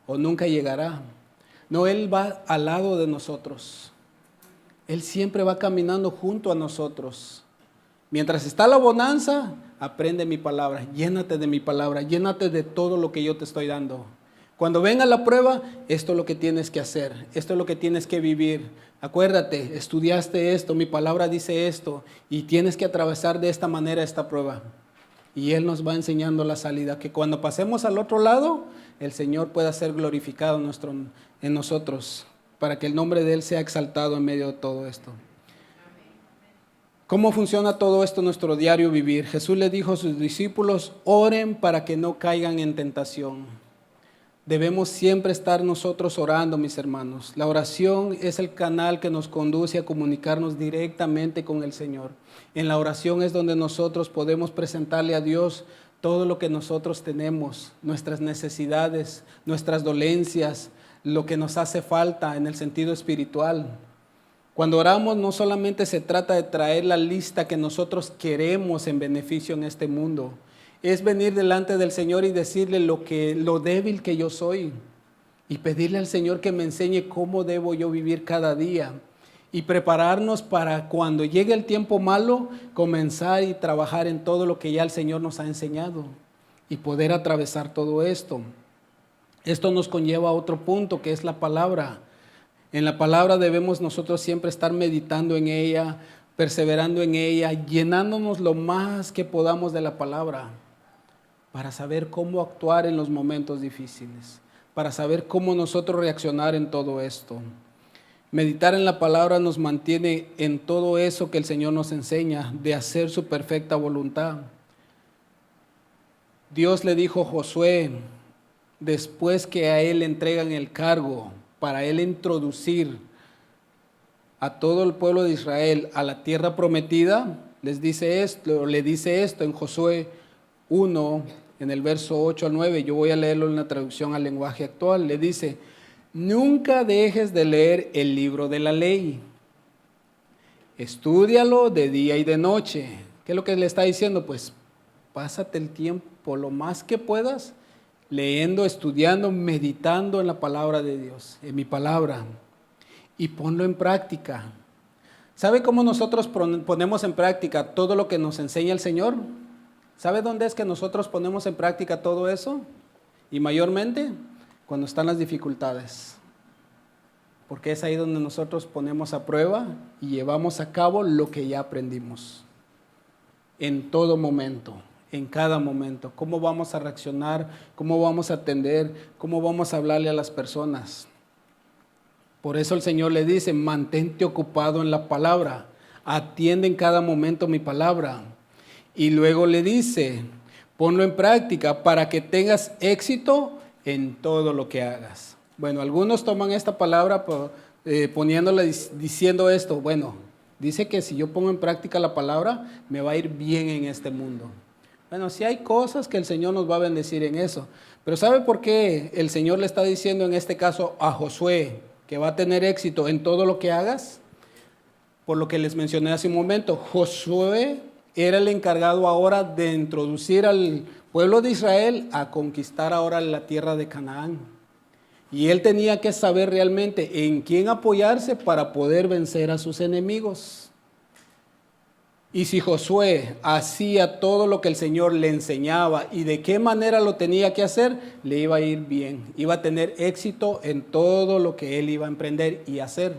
S1: o nunca llegará. No, Él va al lado de nosotros. Él siempre va caminando junto a nosotros. Mientras está la bonanza, aprende mi palabra, llénate de mi palabra, llénate de todo lo que yo te estoy dando. Cuando venga la prueba, esto es lo que tienes que hacer, esto es lo que tienes que vivir. Acuérdate, estudiaste esto, mi palabra dice esto, y tienes que atravesar de esta manera esta prueba. Y Él nos va enseñando la salida, que cuando pasemos al otro lado, el Señor pueda ser glorificado en nosotros, para que el nombre de Él sea exaltado en medio de todo esto. ¿Cómo funciona todo esto en nuestro diario vivir? Jesús le dijo a sus discípulos, oren para que no caigan en tentación. Debemos siempre estar nosotros orando, mis hermanos. La oración es el canal que nos conduce a comunicarnos directamente con el Señor. En la oración es donde nosotros podemos presentarle a Dios todo lo que nosotros tenemos, nuestras necesidades, nuestras dolencias, lo que nos hace falta en el sentido espiritual. Cuando oramos no solamente se trata de traer la lista que nosotros queremos en beneficio en este mundo, es venir delante del Señor y decirle lo débil que yo soy y pedirle al Señor que me enseñe cómo debo yo vivir cada día y prepararnos para cuando llegue el tiempo malo, comenzar y trabajar en todo lo que ya el Señor nos ha enseñado y poder atravesar todo esto. Esto nos conlleva a otro punto que es la palabra. En la palabra debemos nosotros siempre estar meditando en ella, perseverando en ella, llenándonos lo más que podamos de la palabra para saber cómo actuar en los momentos difíciles, para saber cómo nosotros reaccionar en todo esto. Meditar en la palabra nos mantiene en todo eso que el Señor nos enseña, de hacer su perfecta voluntad. Dios le dijo a Josué, después que a él le entregan el cargo, para él introducir a todo el pueblo de Israel a la tierra prometida, le dice esto en Josué 1, en el verso 8 al 9, yo voy a leerlo en la traducción al lenguaje actual, le dice, nunca dejes de leer el libro de la ley, estúdialo de día y de noche. ¿Qué es lo que le está diciendo? Pues pásate el tiempo lo más que puedas, leyendo, estudiando, meditando en la palabra de Dios, en mi palabra, y ponlo en práctica. ¿Sabe cómo nosotros ponemos en práctica todo lo que nos enseña el Señor? ¿Sabe dónde es que nosotros ponemos en práctica todo eso? Y mayormente, cuando están las dificultades. Porque es ahí donde nosotros ponemos a prueba y llevamos a cabo lo que ya aprendimos. En todo momento, en cada momento. ¿Cómo vamos a reaccionar? ¿Cómo vamos a atender? ¿Cómo vamos a hablarle a las personas? Por eso el Señor le dice, mantente ocupado en la palabra. Atiende en cada momento mi palabra. Y luego le dice, ponlo en práctica para que tengas éxito en todo lo que hagas. Bueno, algunos toman esta palabra poniéndola, diciendo esto, bueno, dice que si yo pongo en práctica la palabra, me va a ir bien en este mundo. Bueno, sí hay cosas que el Señor nos va a bendecir en eso, pero ¿sabe por qué el Señor le está diciendo en este caso a Josué que va a tener éxito en todo lo que hagas? Por lo que les mencioné hace un momento, Josué era el encargado ahora de introducir al pueblo de Israel a conquistar ahora la tierra de Canaán. Y él tenía que saber realmente en quién apoyarse para poder vencer a sus enemigos. Y si Josué hacía todo lo que el Señor le enseñaba y de qué manera lo tenía que hacer, le iba a ir bien. Iba a tener éxito en todo lo que él iba a emprender y hacer.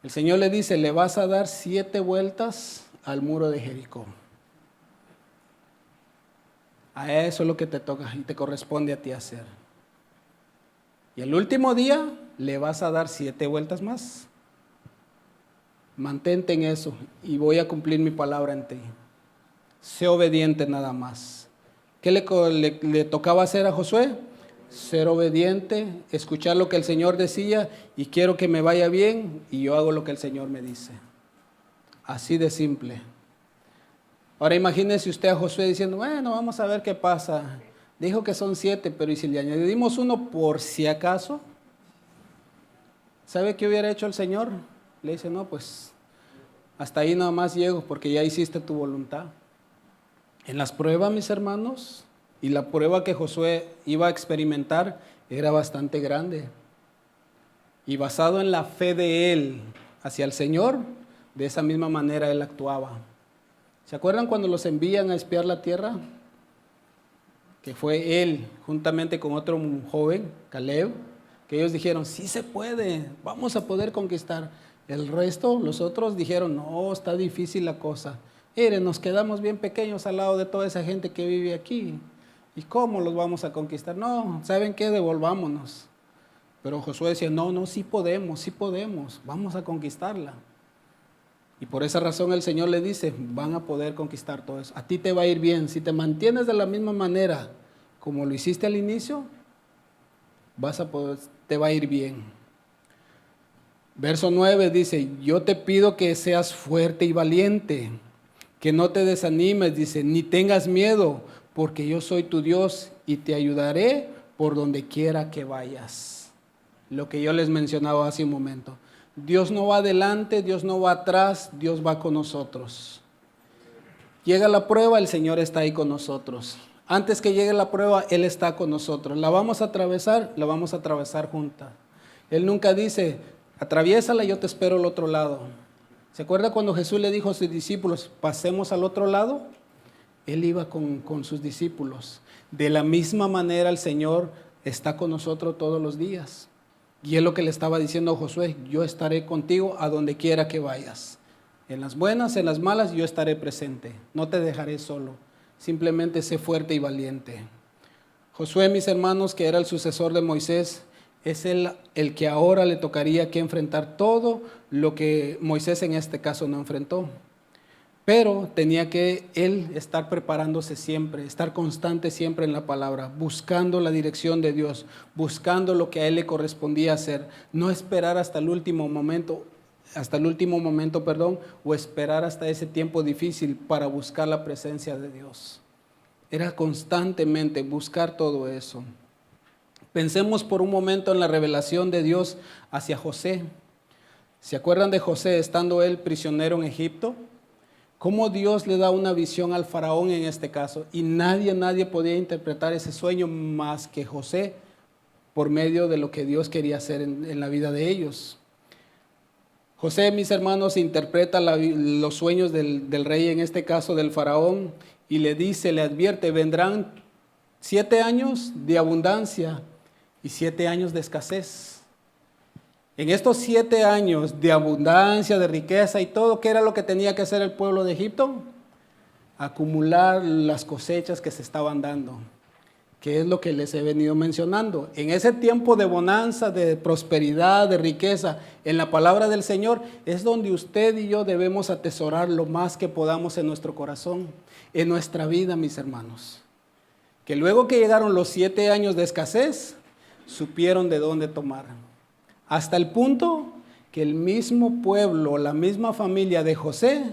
S1: El Señor le dice, le vas a dar 7 vueltas al muro de Jericó. A eso es lo que te toca y te corresponde a ti hacer. Y el último día le vas a dar 7 vueltas más. Mantente en eso y voy a cumplir mi palabra en ti. Sé obediente nada más. ¿Qué le tocaba hacer a Josué? Ser obediente, escuchar lo que el Señor decía y quiero que me vaya bien y yo hago lo que el Señor me dice. Así de simple. Ahora imagínese usted a Josué diciendo, bueno, vamos a ver qué pasa. Dijo que son 7, pero ¿y si le añadimos 1 por si acaso? ¿Sabe qué hubiera hecho el Señor? Le dice, no, pues hasta ahí nada más llego porque ya hiciste tu voluntad. En las pruebas, mis hermanos, y la prueba que Josué iba a experimentar era bastante grande. Y basado en la fe de él hacia el Señor, de esa misma manera él actuaba. ¿Se acuerdan cuando los envían a espiar la tierra? Que fue él, juntamente con otro joven, Caleb, que ellos dijeron, sí se puede, vamos a poder conquistar. El resto, los otros dijeron, no, está difícil la cosa. Miren, nos quedamos bien pequeños al lado de toda esa gente que vive aquí. ¿Y cómo los vamos a conquistar? No, ¿saben qué? Devolvámonos. Pero Josué decía, no, sí podemos, vamos a conquistarla. Y por esa razón el Señor le dice, van a poder conquistar todo eso. A ti te va a ir bien. Si te mantienes de la misma manera como lo hiciste al inicio, te va a ir bien. Verso 9 dice, yo te pido que seas fuerte y valiente, que no te desanimes, dice, ni tengas miedo, porque yo soy tu Dios y te ayudaré por donde quiera que vayas. Lo que yo les mencionaba hace un momento. Dios no va adelante, Dios no va atrás, Dios va con nosotros. Llega la prueba, el Señor está ahí con nosotros. Antes que llegue la prueba, Él está con nosotros. La vamos a atravesar juntas. Él nunca dice, atraviésala, yo te espero al otro lado. ¿Se acuerda cuando Jesús le dijo a sus discípulos, pasemos al otro lado? Él iba con sus discípulos. De la misma manera el Señor está con nosotros todos los días. Y es lo que le estaba diciendo a Josué, yo estaré contigo a donde quiera que vayas. En las buenas, en las malas, yo estaré presente. No te dejaré solo. Simplemente sé fuerte y valiente. Josué, mis hermanos, que era el sucesor de Moisés, es el que ahora le tocaría que enfrentar todo lo que Moisés en este caso no enfrentó. Pero tenía que él estar preparándose siempre, estar constante siempre en la palabra, buscando la dirección de Dios, buscando lo que a él le correspondía hacer, no esperar hasta el último momento, o esperar hasta ese tiempo difícil para buscar la presencia de Dios. Era constantemente buscar todo eso. Pensemos por un momento en la revelación de Dios hacia José. ¿Se acuerdan de José estando él prisionero en Egipto? Cómo Dios le da una visión al faraón en este caso, y nadie podía interpretar ese sueño más que José, por medio de lo que Dios quería hacer en la vida de ellos. José, mis hermanos, interpreta los sueños del rey, en este caso del faraón, y le dice, le advierte, vendrán 7 años de abundancia y 7 años de escasez. En estos 7 años de abundancia, de riqueza y todo, ¿qué era lo que tenía que hacer el pueblo de Egipto? Acumular las cosechas que se estaban dando, que es lo que les he venido mencionando. En ese tiempo de bonanza, de prosperidad, de riqueza, en la palabra del Señor, es donde usted y yo debemos atesorar lo más que podamos en nuestro corazón, en nuestra vida, mis hermanos. Que luego que llegaron los 7 años de escasez, supieron de dónde tomar. Hasta el punto que el mismo pueblo, la misma familia de José,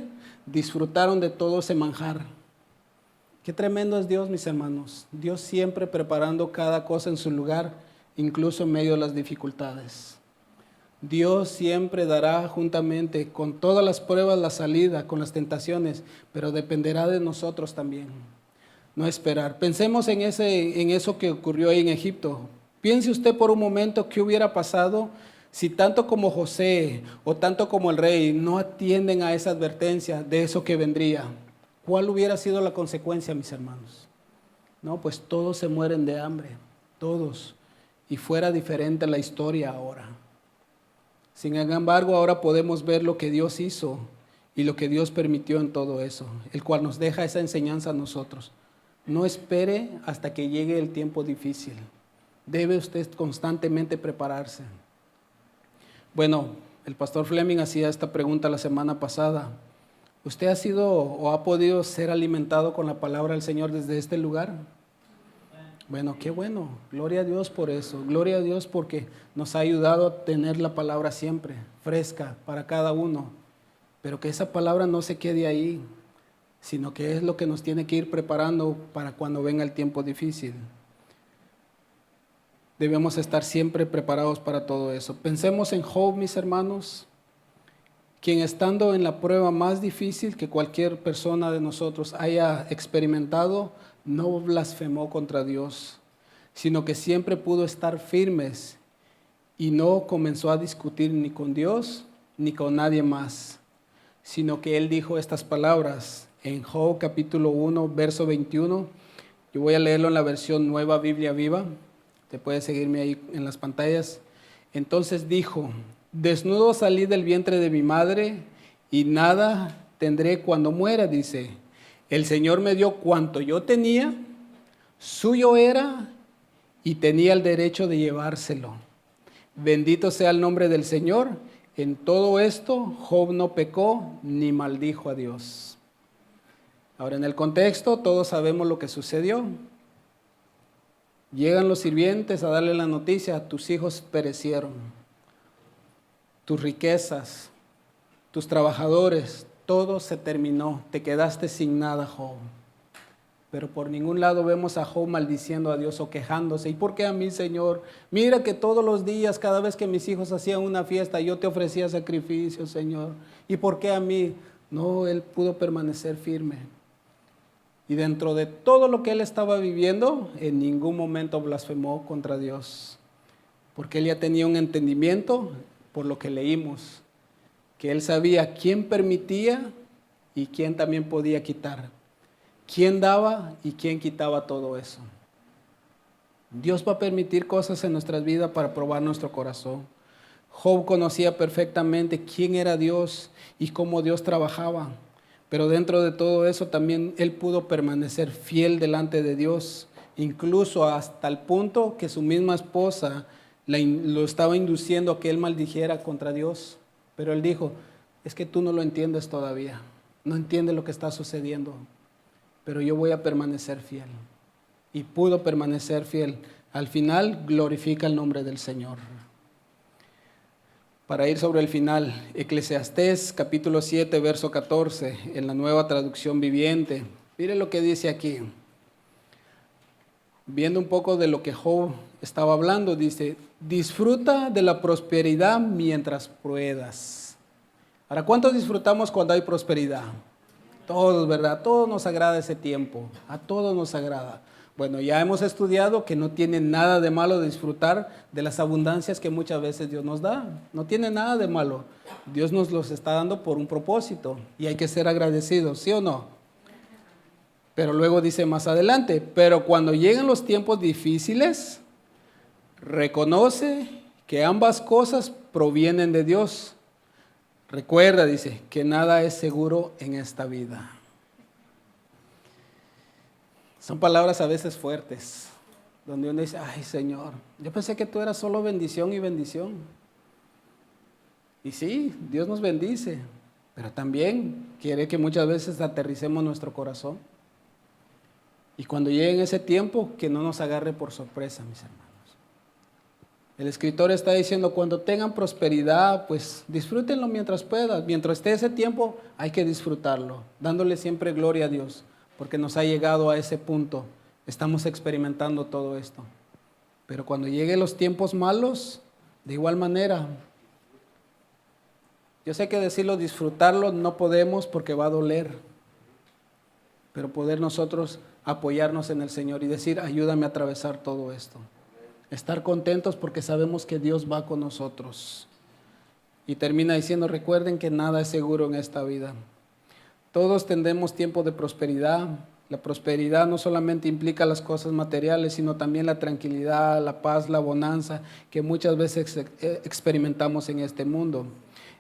S1: disfrutaron de todo ese manjar. Qué tremendo es Dios, mis hermanos. Dios siempre preparando cada cosa en su lugar, incluso en medio de las dificultades. Dios siempre dará juntamente con todas las pruebas la salida, con las tentaciones, pero dependerá de nosotros también. No esperar. Pensemos en eso que ocurrió ahí en Egipto. Piense usted por un momento qué hubiera pasado si tanto como José o tanto como el rey no atienden a esa advertencia de eso que vendría. ¿Cuál hubiera sido la consecuencia, mis hermanos? No, pues todos se mueren de hambre, todos. Y fuera diferente la historia ahora. Sin embargo, ahora podemos ver lo que Dios hizo y lo que Dios permitió en todo eso, el cual nos deja esa enseñanza a nosotros. No espere hasta que llegue el tiempo difícil. Debe usted constantemente prepararse. Bueno, el pastor Fleming hacía esta pregunta la semana pasada. ¿Usted ha sido o ha podido ser alimentado con la palabra del Señor desde este lugar? Bueno, qué bueno. Gloria a Dios por eso. Gloria a Dios porque nos ha ayudado a tener la palabra siempre fresca para cada uno. Pero que esa palabra no se quede ahí, sino que es lo que nos tiene que ir preparando para cuando venga el tiempo difícil. Debemos estar siempre preparados para todo eso. Pensemos en Job, mis hermanos, quien estando en la prueba más difícil que cualquier persona de nosotros haya experimentado, no blasfemó contra Dios, sino que siempre pudo estar firmes y no comenzó a discutir ni con Dios ni con nadie más, sino que él dijo estas palabras en Job capítulo 1, verso 21. Yo voy a leerlo en la versión Nueva Biblia Viva. Te puedes seguirme ahí en las pantallas. Entonces dijo, desnudo salí del vientre de mi madre y nada tendré cuando muera, dice. El Señor me dio cuanto yo tenía, suyo era y tenía el derecho de llevárselo. Bendito sea el nombre del Señor. En todo esto, Job no pecó ni maldijo a Dios. Ahora, en el contexto, todos sabemos lo que sucedió. Llegan los sirvientes a darle la noticia: tus hijos perecieron, tus riquezas, tus trabajadores, todo se terminó, te quedaste sin nada, Job. Pero por ningún lado vemos a Job maldiciendo a Dios o quejándose. ¿Y por qué a mí, Señor? Mira que todos los días, cada vez que mis hijos hacían una fiesta, yo te ofrecía sacrificios, Señor. ¿Y por qué a mí? No, él pudo permanecer firme. Y dentro de todo lo que él estaba viviendo, en ningún momento blasfemó contra Dios. Porque él ya tenía un entendimiento, por lo que leímos, que él sabía quién permitía y quién también podía quitar. ¿Quién daba y quién quitaba todo eso? Dios va a permitir cosas en nuestras vidas para probar nuestro corazón. Job conocía perfectamente quién era Dios y cómo Dios trabajaba. Pero dentro de todo eso también él pudo permanecer fiel delante de Dios. Incluso hasta el punto que su misma esposa lo estaba induciendo a que él maldijera contra Dios. Pero él dijo: es que tú no lo entiendes todavía. No entiendes lo que está sucediendo. Pero yo voy a permanecer fiel. Y pudo permanecer fiel. Al final glorifica el nombre del Señor. Para ir sobre el final, Eclesiastés capítulo 7, verso 14, en la Nueva Traducción Viviente. Mire lo que dice aquí. Viendo un poco de lo que Job estaba hablando, dice: disfruta de la prosperidad mientras puedas. Ahora, ¿cuántos disfrutamos cuando hay prosperidad? Todos, ¿verdad? A todos nos agrada ese tiempo, a todos nos agrada. Bueno, ya hemos estudiado que no tiene nada de malo disfrutar de las abundancias que muchas veces Dios nos da. No tiene nada de malo. Dios nos los está dando por un propósito y hay que ser agradecidos, ¿sí o no? Pero luego dice más adelante: pero cuando lleguen los tiempos difíciles, reconoce que ambas cosas provienen de Dios. Recuerda, dice, que nada es seguro en esta vida. Son palabras a veces fuertes, donde uno dice: ay, Señor, yo pensé que tú eras solo bendición y bendición. Y sí, Dios nos bendice, pero también quiere que muchas veces aterricemos nuestro corazón. Y cuando llegue ese tiempo, que no nos agarre por sorpresa, mis hermanos. El escritor está diciendo: cuando tengan prosperidad, pues disfrútenlo mientras puedan. Mientras esté ese tiempo, hay que disfrutarlo, dándole siempre gloria a Dios, porque nos ha llegado a ese punto. Estamos experimentando todo esto. Pero cuando lleguen los tiempos malos, de igual manera, yo sé que decirlo, disfrutarlo, no podemos porque va a doler. Pero poder nosotros apoyarnos en el Señor y decir: ayúdame a atravesar todo esto. Estar contentos porque sabemos que Dios va con nosotros. Y termina diciendo: recuerden que nada es seguro en esta vida. Todos tendremos tiempo de prosperidad. La prosperidad no solamente implica las cosas materiales, sino también la tranquilidad, la paz, la bonanza que muchas veces experimentamos en este mundo.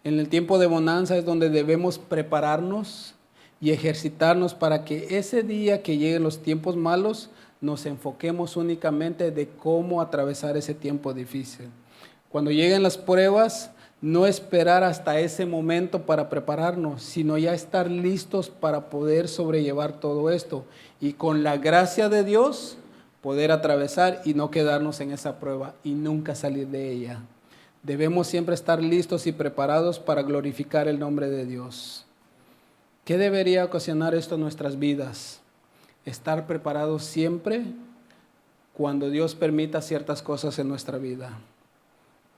S1: En el tiempo de bonanza es donde debemos prepararnos y ejercitarnos para que ese día que lleguen los tiempos malos, nos enfoquemos únicamente de cómo atravesar ese tiempo difícil. Cuando lleguen las pruebas, no esperar hasta ese momento para prepararnos, sino ya estar listos para poder sobrellevar todo esto. Y con la gracia de Dios, poder atravesar y no quedarnos en esa prueba y nunca salir de ella. Debemos siempre estar listos y preparados para glorificar el nombre de Dios. ¿Qué debería ocasionar esto en nuestras vidas? Estar preparados siempre cuando Dios permita ciertas cosas en nuestra vida.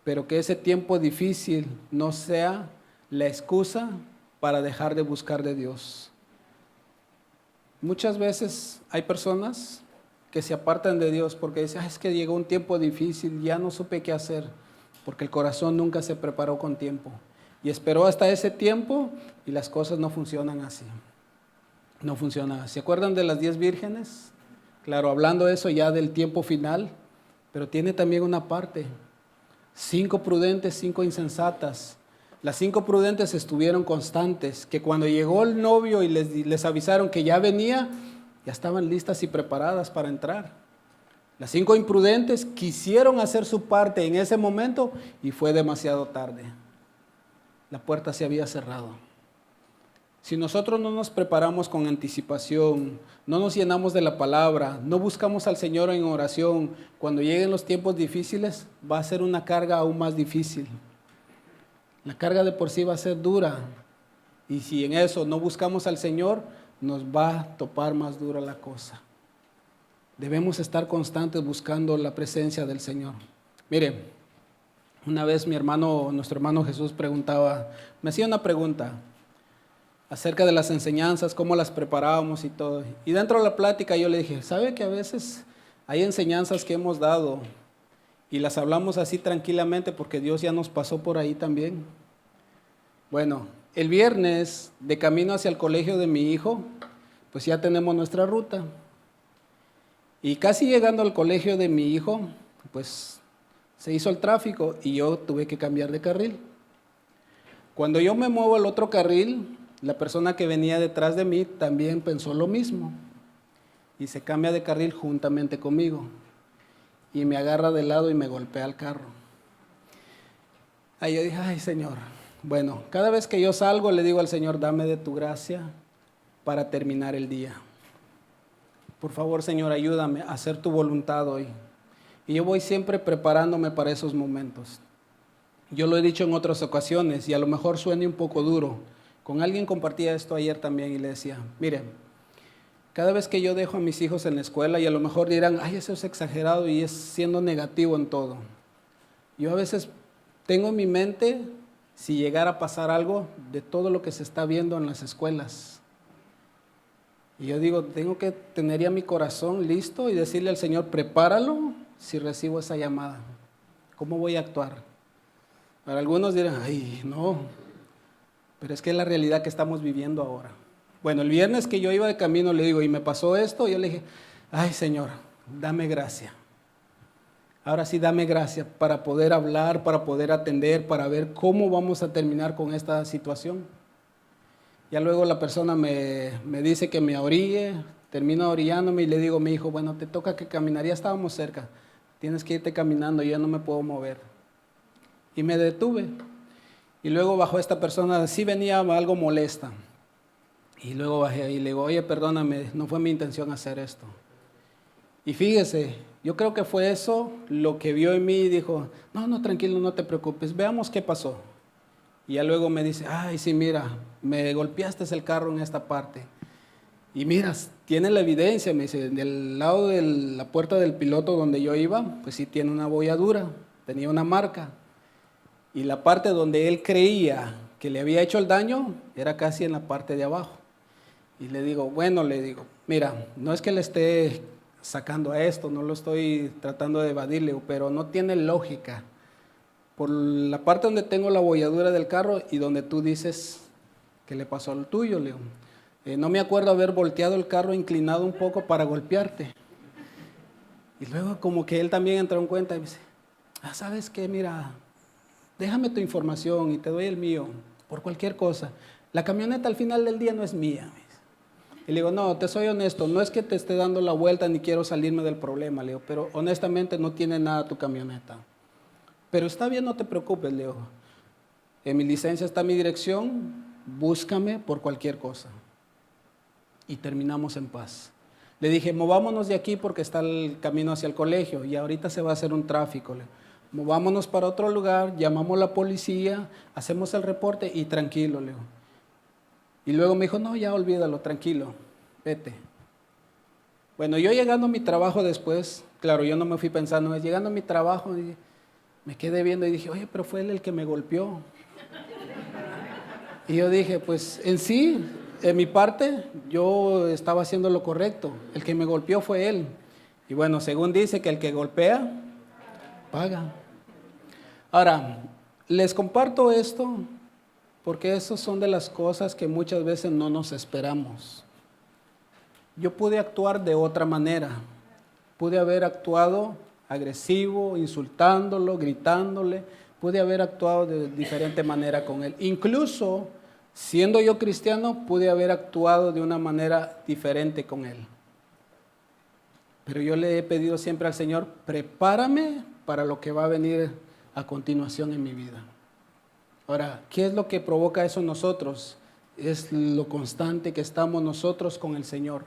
S1: Pero que ese tiempo difícil no sea la excusa para dejar de buscar de Dios. Muchas veces hay personas que se apartan de Dios porque dicen: es que llegó un tiempo difícil, ya no supe qué hacer, porque el corazón nunca se preparó con tiempo. Y esperó hasta ese tiempo y las cosas no funcionan así. No funciona. ¿Se acuerdan de las 10 vírgenes? Claro, hablando eso ya del tiempo final, pero tiene también una parte. 5 prudentes, 5 insensatas. Las 5 prudentes estuvieron constantes, que cuando llegó el novio y les avisaron que ya venía, ya estaban listas y preparadas para entrar. Las 5 imprudentes quisieron hacer su parte en ese momento y fue demasiado tarde. La puerta se había cerrado. Si nosotros no nos preparamos con anticipación, no nos llenamos de la palabra, no buscamos al Señor en oración, cuando lleguen los tiempos difíciles, va a ser una carga aún más difícil. La carga de por sí va a ser dura. Y si en eso no buscamos al Señor, nos va a topar más dura la cosa. Debemos estar constantes buscando la presencia del Señor. Mire, una vez nuestro hermano Jesús me hacía una pregunta acerca de las enseñanzas, cómo las preparábamos y todo. Y dentro de la plática yo le dije, ¿sabe que a veces hay enseñanzas que hemos dado y las hablamos así tranquilamente porque Dios ya nos pasó por ahí también? Bueno, el viernes, de camino hacia el colegio de mi hijo, pues ya tenemos nuestra ruta. Y casi llegando al colegio de mi hijo, pues se hizo el tráfico y yo tuve que cambiar de carril. Cuando yo me muevo al otro carril, la persona que venía detrás de mí también pensó lo mismo y se cambia de carril juntamente conmigo y me agarra de lado y me golpea el carro. Ahí yo dije, ay Señor, bueno, cada vez que yo salgo le digo al Señor, dame de tu gracia para terminar el día. Por favor, Señor, ayúdame a hacer tu voluntad hoy. Y yo voy siempre preparándome para esos momentos. Yo lo he dicho en otras ocasiones y a lo mejor suene un poco duro. Con alguien compartía esto ayer también y le decía, mire, cada vez que yo dejo a mis hijos en la escuela y a lo mejor dirán, ay, eso es exagerado y es siendo negativo en todo. Yo a veces tengo en mi mente, si llegara a pasar algo, de todo lo que se está viendo en las escuelas. Y yo digo, tengo que tener ya mi corazón listo y decirle al Señor, prepáralo si recibo esa llamada. ¿Cómo voy a actuar? Para algunos dirán, ay, no, pero es que es la realidad que estamos viviendo ahora. Bueno, el viernes que yo iba de camino le digo, y me pasó esto, yo le dije, ay Señor, dame gracia. Ahora sí, dame gracia para poder hablar, para poder atender, para ver cómo vamos a terminar con esta situación. Ya luego la persona me dice que me orille, termino orillándome y le digo a mi hijo, bueno, te toca que caminar, ya estábamos cerca, tienes que irte caminando, yo ya no me puedo mover. Y me detuve. Y luego bajó esta persona, sí venía algo molesta. Y luego bajé ahí y le digo, oye, perdóname, no fue mi intención hacer esto. Y fíjese, yo creo que fue eso lo que vio en mí y dijo, no, tranquilo, no te preocupes, veamos qué pasó. Y ya luego me dice, ay, sí, mira, me golpeaste el carro en esta parte. Y mira, tiene la evidencia, me dice, del lado de la puerta del piloto donde yo iba, pues sí tiene una bolladura, tenía una marca. Y la parte donde él creía que le había hecho el daño era casi en la parte de abajo. Y le digo, mira, no es que le esté sacando a esto, no lo estoy tratando de evadirle, pero no tiene lógica. Por la parte donde tengo la bolladura del carro y donde tú dices que le pasó al tuyo, Leo. No me acuerdo haber volteado el carro inclinado un poco para golpearte. Y luego como que él también entró en cuenta y me dice, ¿sabes qué? Mira, déjame tu información y te doy el mío por cualquier cosa. La camioneta al final del día no es mía. Y le digo, no, te soy honesto, no es que te esté dando la vuelta ni quiero salirme del problema, Leo, pero honestamente no tiene nada tu camioneta. Pero está bien, no te preocupes, Leo. En mi licencia está mi dirección, búscame por cualquier cosa. Y terminamos en paz. Le dije, movámonos de aquí porque está el camino hacia el colegio y ahorita se va a hacer un tráfico. Movámonos para otro lugar, llamamos a la policía, hacemos el reporte y tranquilo, Leo. Y luego me dijo, no, ya olvídalo, tranquilo, vete. Bueno, yo llegando a mi trabajo después, claro, yo no me fui pensando, llegando a mi trabajo, me quedé viendo y dije, oye, pero fue él el que me golpeó. Y yo dije, pues en sí, en mi parte, yo estaba haciendo lo correcto. El que me golpeó fue él. Y bueno, según dice que el que golpea, paga. Ahora, les comparto esto porque esas son de las cosas que muchas veces no nos esperamos. Yo pude actuar de otra manera. Pude haber actuado agresivo, insultándolo, gritándole. Pude haber actuado de diferente manera con él. Incluso, siendo yo cristiano, pude haber actuado de una manera diferente con él. Pero yo le he pedido siempre al Señor, prepárame para lo que va a venir a continuación en mi vida. Ahora, ¿qué es lo que provoca eso en nosotros? es lo constante que estamos nosotros con el Señor.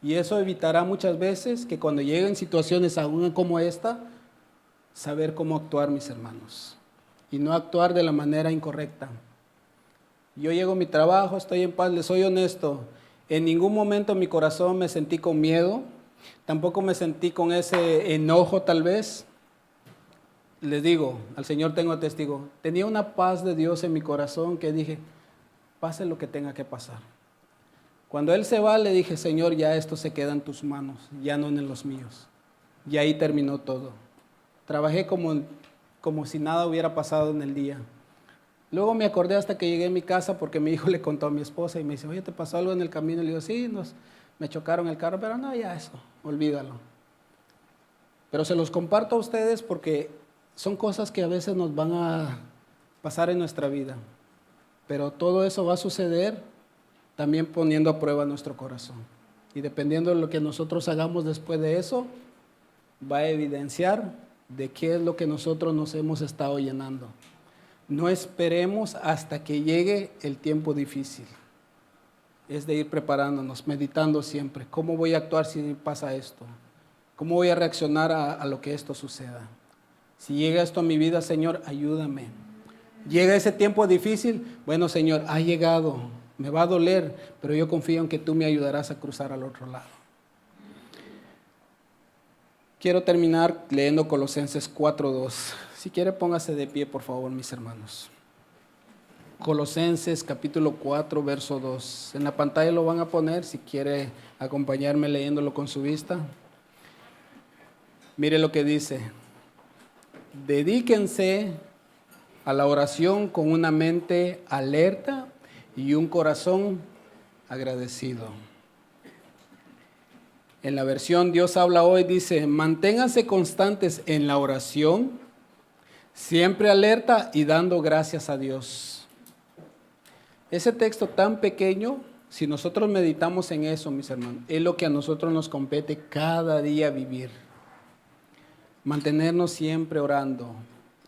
S1: Y eso evitará muchas veces que cuando lleguen situaciones aún como esta, saber cómo actuar, mis hermanos, y no actuar de la manera incorrecta. Yo llego a mi trabajo, estoy en paz, les soy honesto, en ningún momento en mi corazón me sentí con miedo, tampoco me sentí con ese enojo tal vez. Les digo, al Señor tengo testigo, tenía una paz de Dios en mi corazón que dije, pase lo que tenga que pasar. Cuando Él se va, le dije, Señor, ya esto se queda en tus manos, ya no en los míos. Y ahí terminó todo. Trabajé como si nada hubiera pasado en el día. Luego me acordé hasta que llegué a mi casa porque mi hijo le contó a mi esposa y me dice, oye, ¿te pasó algo en el camino? Y le digo, sí, me chocaron el carro, pero no, ya eso, olvídalo. Pero se los comparto a ustedes porque son cosas que a veces nos van a pasar en nuestra vida. Pero todo eso va a suceder también poniendo a prueba nuestro corazón. Y dependiendo de lo que nosotros hagamos después de eso, va a evidenciar de qué es lo que nosotros nos hemos estado llenando. No esperemos hasta que llegue el tiempo difícil. Es de ir preparándonos, meditando siempre. ¿Cómo voy a actuar si pasa esto? ¿Cómo voy a reaccionar a lo que esto suceda? Si llega esto a mi vida, Señor, ayúdame. Llega ese tiempo difícil, bueno, Señor, ha llegado, me va a doler, pero yo confío en que tú me ayudarás a cruzar al otro lado. Quiero terminar leyendo Colosenses 4:2. Si quiere, póngase de pie, por favor, mis hermanos. Colosenses capítulo 4, verso 2. En la pantalla lo van a poner, si quiere acompañarme leyéndolo con su vista. Mire lo que dice. Dedíquense a la oración con una mente alerta y un corazón agradecido. En la versión Dios habla hoy dice, manténganse constantes en la oración, siempre alerta y dando gracias a Dios. Ese texto tan pequeño, si nosotros meditamos en eso, mis hermanos, es lo que a nosotros nos compete cada día vivir. Mantenernos siempre orando.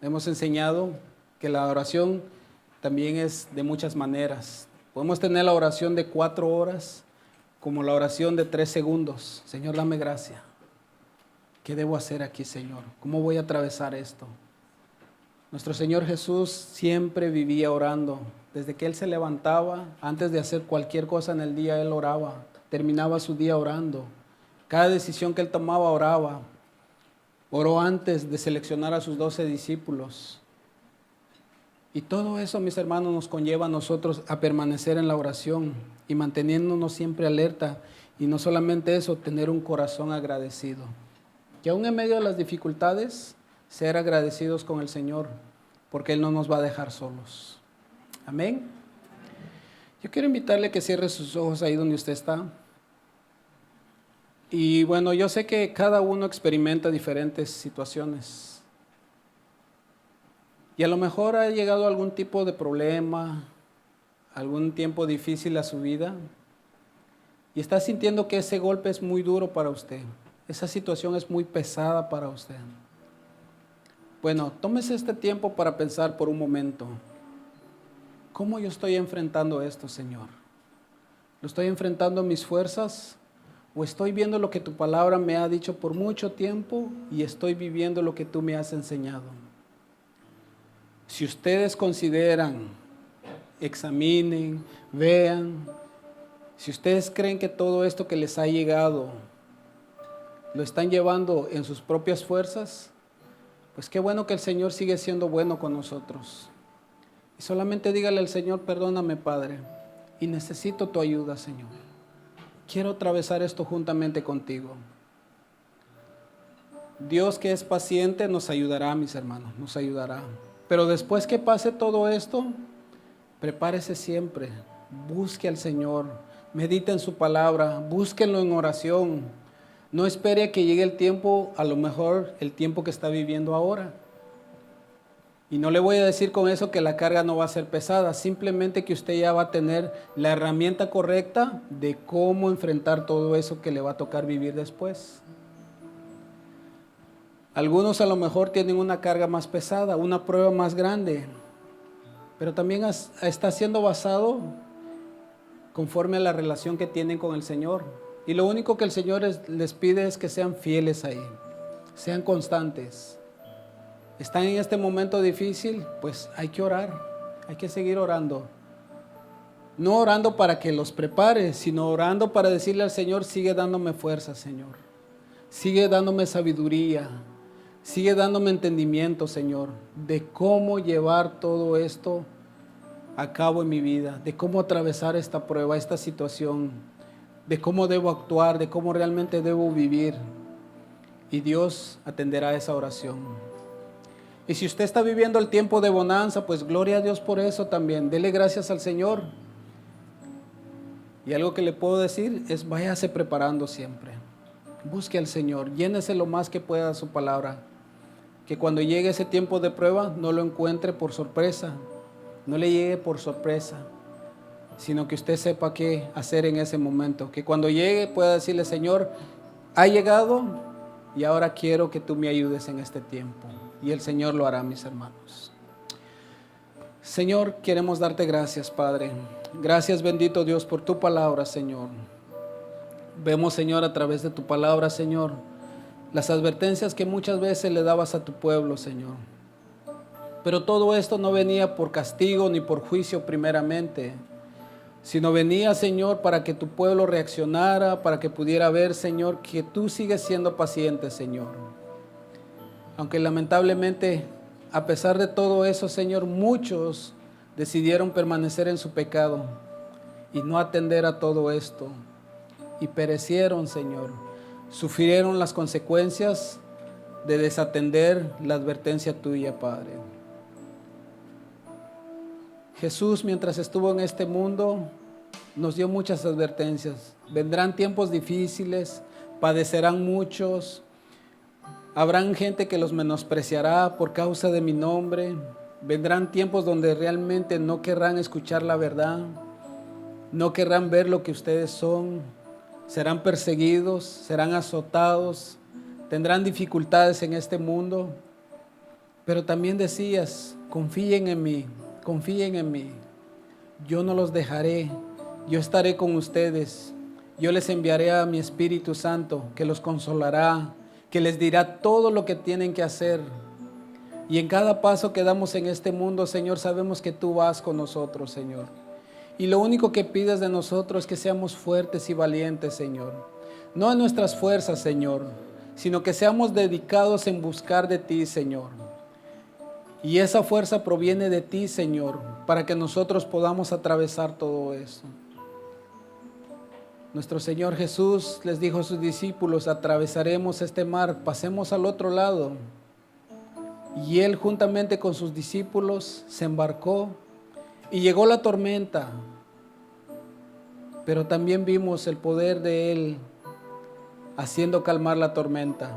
S1: Hemos enseñado que la oración también es de muchas maneras. Podemos tener la oración de 4 horas, como la oración de 3 segundos. Señor, dame gracia. ¿Qué debo hacer aquí, Señor? ¿Cómo voy a atravesar esto? Nuestro Señor Jesús siempre vivía orando. Desde que Él se levantaba, antes de hacer cualquier cosa en el día, Él oraba. Terminaba su día orando. Cada decisión que Él tomaba, oraba. Oró antes de seleccionar a sus 12 discípulos. Y todo eso, mis hermanos, nos conlleva a nosotros a permanecer en la oración y manteniéndonos siempre alerta. Y no solamente eso, tener un corazón agradecido. Que aún en medio de las dificultades, ser agradecidos con el Señor, porque Él no nos va a dejar solos. Amén. Yo quiero invitarle a que cierre sus ojos ahí donde usted está. Y bueno, yo sé que cada uno experimenta diferentes situaciones. Y a lo mejor ha llegado algún tipo de problema, algún tiempo difícil a su vida, y está sintiendo que ese golpe es muy duro para usted. Esa situación es muy pesada para usted. Bueno, tómese este tiempo para pensar por un momento. ¿Cómo yo estoy enfrentando esto, Señor? ¿Lo estoy enfrentando a mis fuerzas? ¿O estoy viendo lo que tu palabra me ha dicho por mucho tiempo y estoy viviendo lo que tú me has enseñado? Si ustedes consideran, examinen, vean, si ustedes creen que todo esto que les ha llegado lo están llevando en sus propias fuerzas, pues qué bueno que el Señor sigue siendo bueno con nosotros. Y solamente dígale al Señor, perdóname, Padre, y necesito tu ayuda, Señor. Quiero atravesar esto juntamente contigo. Dios, que es paciente, nos ayudará, mis hermanos, nos ayudará. Pero después que pase todo esto, prepárese siempre, busque al Señor, medite en su palabra, búsquenlo en oración. No espere a que llegue el tiempo, a lo mejor el tiempo que está viviendo ahora. Y no le voy a decir con eso que la carga no va a ser pesada, simplemente que usted ya va a tener la herramienta correcta de cómo enfrentar todo eso que le va a tocar vivir después. Algunos a lo mejor tienen una carga más pesada, una prueba más grande, pero también está siendo basado conforme a la relación que tienen con el Señor. Y lo único que el Señor les pide es que sean fieles ahí, sean constantes. ¿Están en este momento difícil? Pues hay que orar, hay que seguir orando. No orando para que los prepare, sino orando para decirle al Señor: sigue dándome fuerza, Señor. Sigue dándome sabiduría. Sigue dándome entendimiento, Señor, de cómo llevar todo esto a cabo en mi vida, de cómo atravesar esta prueba, esta situación, de cómo debo actuar, de cómo realmente debo vivir. Y Dios atenderá esa oración. Y si usted está viviendo el tiempo de bonanza, pues gloria a Dios por eso también. Dele gracias al Señor. Y algo que le puedo decir es: váyase preparando siempre. Busque al Señor, llénese lo más que pueda de su palabra. Que cuando llegue ese tiempo de prueba no lo encuentre por sorpresa, no le llegue por sorpresa, sino que usted sepa qué hacer en ese momento. Que cuando llegue pueda decirle: Señor, ha llegado y ahora quiero que tú me ayudes en este tiempo. Y el Señor lo hará, mis hermanos. Señor, queremos darte gracias, Padre. Gracias, bendito Dios, por tu palabra, Señor. Vemos, Señor, a través de tu palabra, Señor, las advertencias que muchas veces le dabas a tu pueblo, Señor. Pero todo esto no venía por castigo ni por juicio primeramente, sino venía, Señor, para que tu pueblo reaccionara, para que pudiera ver, Señor, que tú sigues siendo paciente, Señor. Aunque lamentablemente, a pesar de todo eso, Señor, muchos decidieron permanecer en su pecado y no atender a todo esto. Y perecieron, Señor. Sufrieron las consecuencias de desatender la advertencia tuya, Padre. Jesús, mientras estuvo en este mundo, nos dio muchas advertencias. Vendrán tiempos difíciles, padecerán muchos, habrán gente que los menospreciará por causa de mi nombre. Vendrán tiempos donde realmente no querrán escuchar la verdad, no querrán ver lo que ustedes son. Serán perseguidos, serán azotados, tendrán dificultades en este mundo. Pero también decías: confíen en mí, confíen en mí. Yo no los dejaré, yo estaré con ustedes. Yo les enviaré a mi Espíritu Santo, que los consolará, que les dirá todo lo que tienen que hacer. Y en cada paso que damos en este mundo, Señor, sabemos que tú vas con nosotros, Señor. Y lo único que pides de nosotros es que seamos fuertes y valientes, Señor. No en nuestras fuerzas, Señor, sino que seamos dedicados en buscar de ti, Señor. Y esa fuerza proviene de ti, Señor, para que nosotros podamos atravesar todo eso. Nuestro Señor Jesús les dijo a sus discípulos: atravesaremos este mar, pasemos al otro lado. Y Él, juntamente con sus discípulos, se embarcó y llegó la tormenta. Pero también vimos el poder de Él haciendo calmar la tormenta.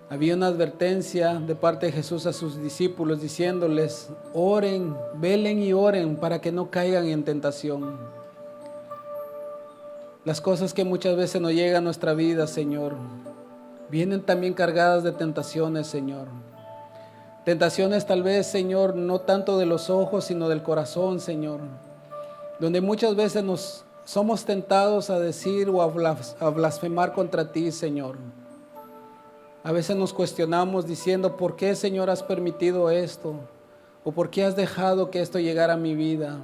S1: Había una advertencia de parte de Jesús a sus discípulos diciéndoles: oren, velen y oren para que no caigan en tentación. Las cosas que muchas veces nos llegan a nuestra vida, Señor, vienen también cargadas de tentaciones, Señor. Tentaciones tal vez, Señor, no tanto de los ojos, sino del corazón, Señor. Donde muchas veces nos somos tentados a decir o a blasfemar contra ti, Señor. A veces nos cuestionamos diciendo: ¿por qué, Señor, has permitido esto? ¿O por qué has dejado que esto llegara a mi vida?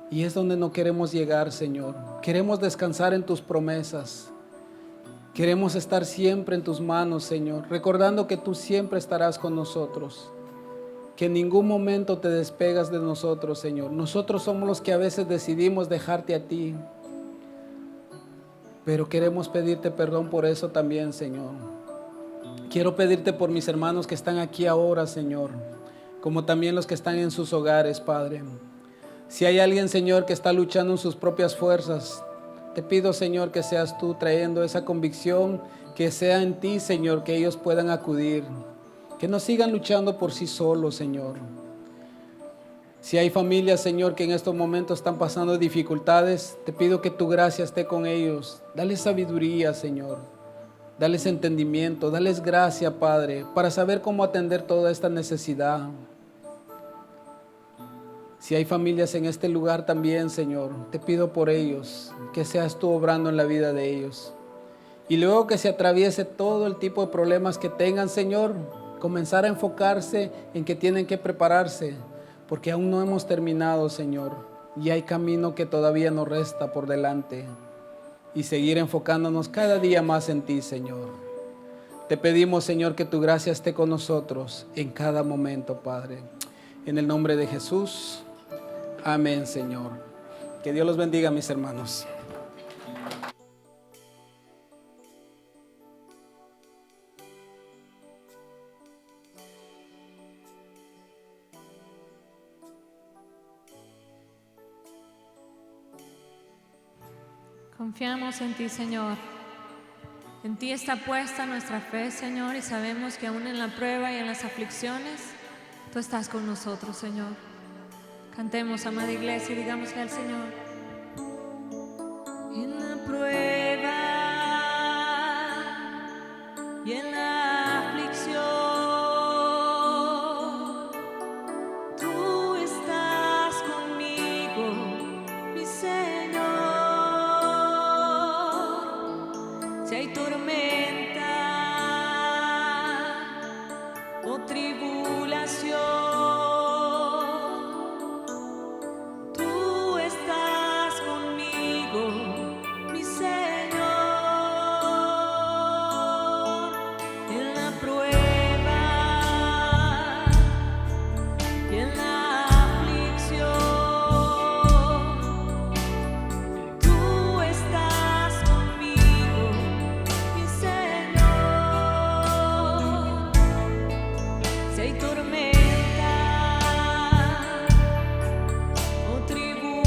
S1: Y es donde no queremos llegar, Señor. Queremos descansar en tus promesas. Queremos estar siempre en tus manos, Señor, recordando que tú siempre estarás con nosotros, que en ningún momento te despegas de nosotros, Señor. Nosotros somos los que a veces decidimos dejarte a ti, pero queremos pedirte perdón por eso también, Señor. Quiero pedirte por mis hermanos que están aquí ahora, Señor, como también los que están en sus hogares, Padre. Si hay alguien, Señor, que está luchando en sus propias fuerzas, te pido, Señor, que seas tú trayendo esa convicción, que sea en ti, Señor, que ellos puedan acudir, que no sigan luchando por sí solos, Señor. Si hay familias, Señor, que en estos momentos están pasando dificultades, te pido que tu gracia esté con ellos. Dales sabiduría, Señor. Dales entendimiento, dales gracia, Padre, para saber cómo atender toda esta necesidad. Si hay familias en este lugar también, Señor, te pido por ellos, que seas tú obrando en la vida de ellos. Y luego que se atraviese todo el tipo de problemas que tengan, Señor, comenzar a enfocarse en que tienen que prepararse, porque aún no hemos terminado, Señor, y hay camino que todavía nos resta por delante. Y seguir enfocándonos cada día más en ti, Señor. Te pedimos, Señor, que tu gracia esté con nosotros en cada momento, Padre. En el nombre de Jesús. Amén, Señor. Que Dios los bendiga, mis hermanos.
S2: Confiamos en ti, Señor. En ti está puesta nuestra fe, Señor, y sabemos que aún en la prueba y en las aflicciones, tú estás con nosotros, Señor. Cantemos, amada iglesia, y digámosle al Señor: en la prueba y en la aflicción, tú estás conmigo, mi Señor. Si hay tormenta o tribulación, tú estás conmigo, mi Señor. En la prueba y en la aflicción, tú estás conmigo, mi Señor. Si hay tormenta o tribulación,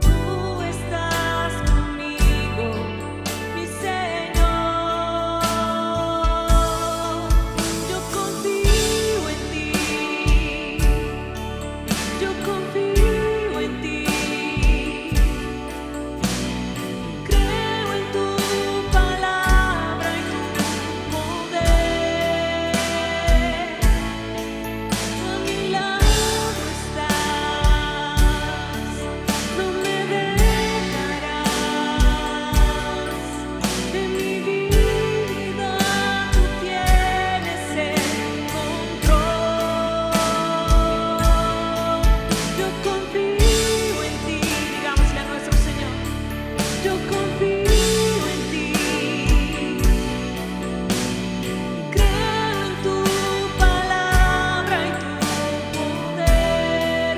S2: tú estás conmigo, mi Señor. Yo confío en ti, yo confío en ti. Creo en tu palabra y tu poder. A mi lado estás, no me dejarás. De mi vida tú tienes el control. Yo confío en ti, digámosle a nuestro Señor: yo confío en ti. Creo en tu palabra y tu poder,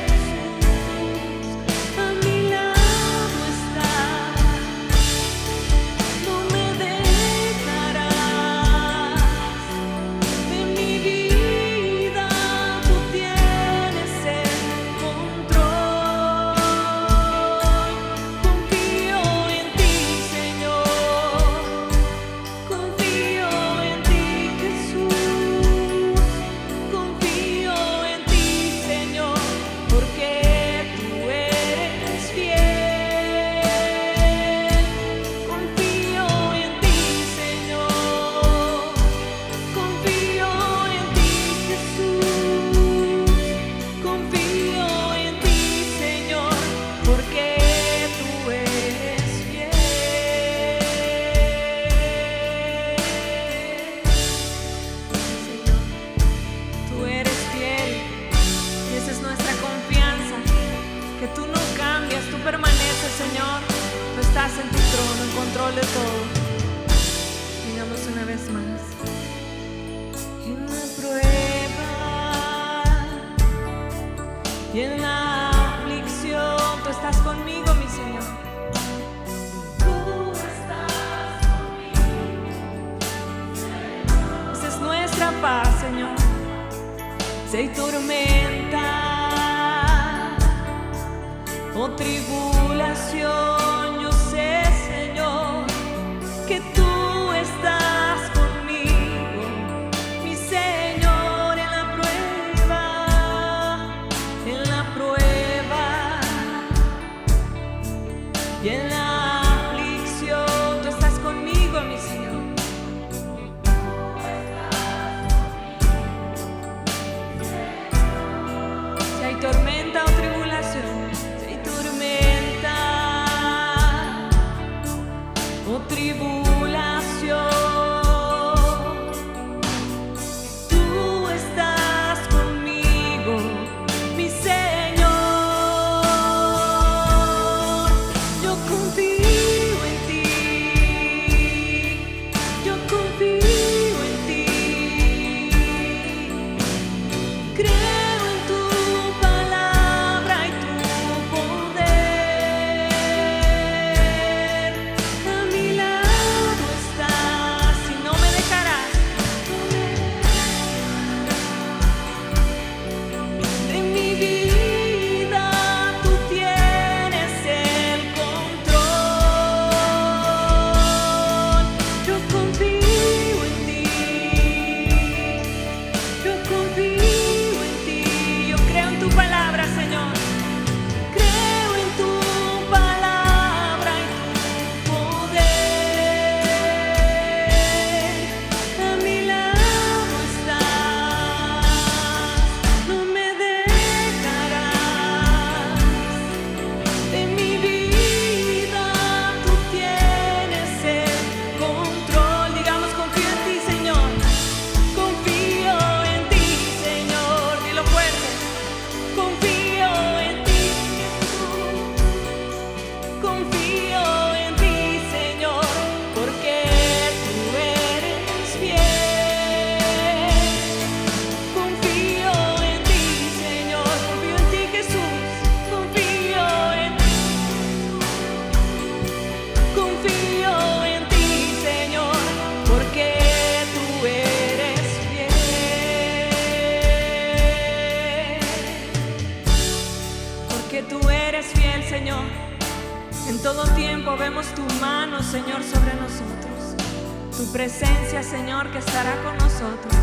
S2: Jesús. A mi lado estás, no me dejarás. De mi vida tú tienes el control. Confío en ti, Señor. Confío en ti, Jesús. Confío en ti, Señor, porque tú eres fiel. Confío en ti, Señor. Confío en ti, Jesús. Confío en ti, Señor, porque tú eres fiel. Señor, tú eres fiel y esa es nuestra confianza, que tú no cambias, tú permaneces, Señor. Tú estás en tu trono, en control de todo. Digamos una vez más: en la prueba y en la aflicción, tú estás conmigo, mi Señor. Tú estás conmigo, Señor. Esa es nuestra paz, Señor. Si hay tormenta o tribulación, yo sé, Señor, que tú estás conmigo, mi Señor. En la prueba y en la aflicción, tú estás conmigo, mi Señor. En todo tiempo vemos tu mano, Señor, sobre nosotros. Tu presencia, Señor, que estará con nosotros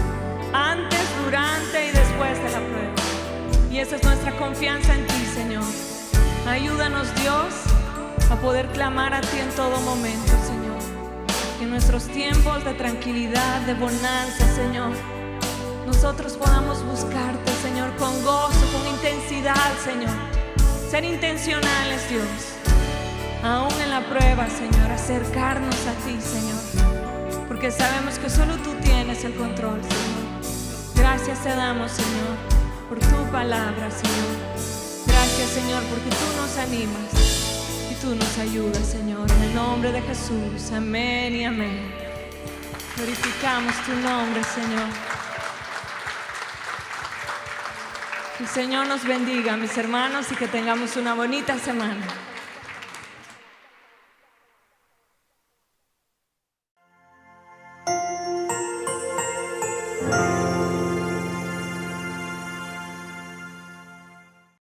S2: antes, durante y después de la prueba. Y esa es nuestra confianza en ti, Señor. Ayúdanos, Dios, a poder clamar a ti en todo momento, Señor. Que en nuestros tiempos de tranquilidad, de bonanza, Señor, nosotros podamos buscarte, Señor, con gozo, con intensidad, Señor. Ser intencionales, Dios. Aún en la prueba, Señor, acercarnos a ti, Señor. Porque sabemos que solo tú tienes el control, Señor. Gracias te damos, Señor, por tu palabra, Señor. Gracias, Señor, porque tú nos animas y tú nos ayudas, Señor. En el nombre de Jesús, amén y amén. Glorificamos tu nombre, Señor. Que el Señor nos bendiga, mis hermanos, y que tengamos una bonita semana.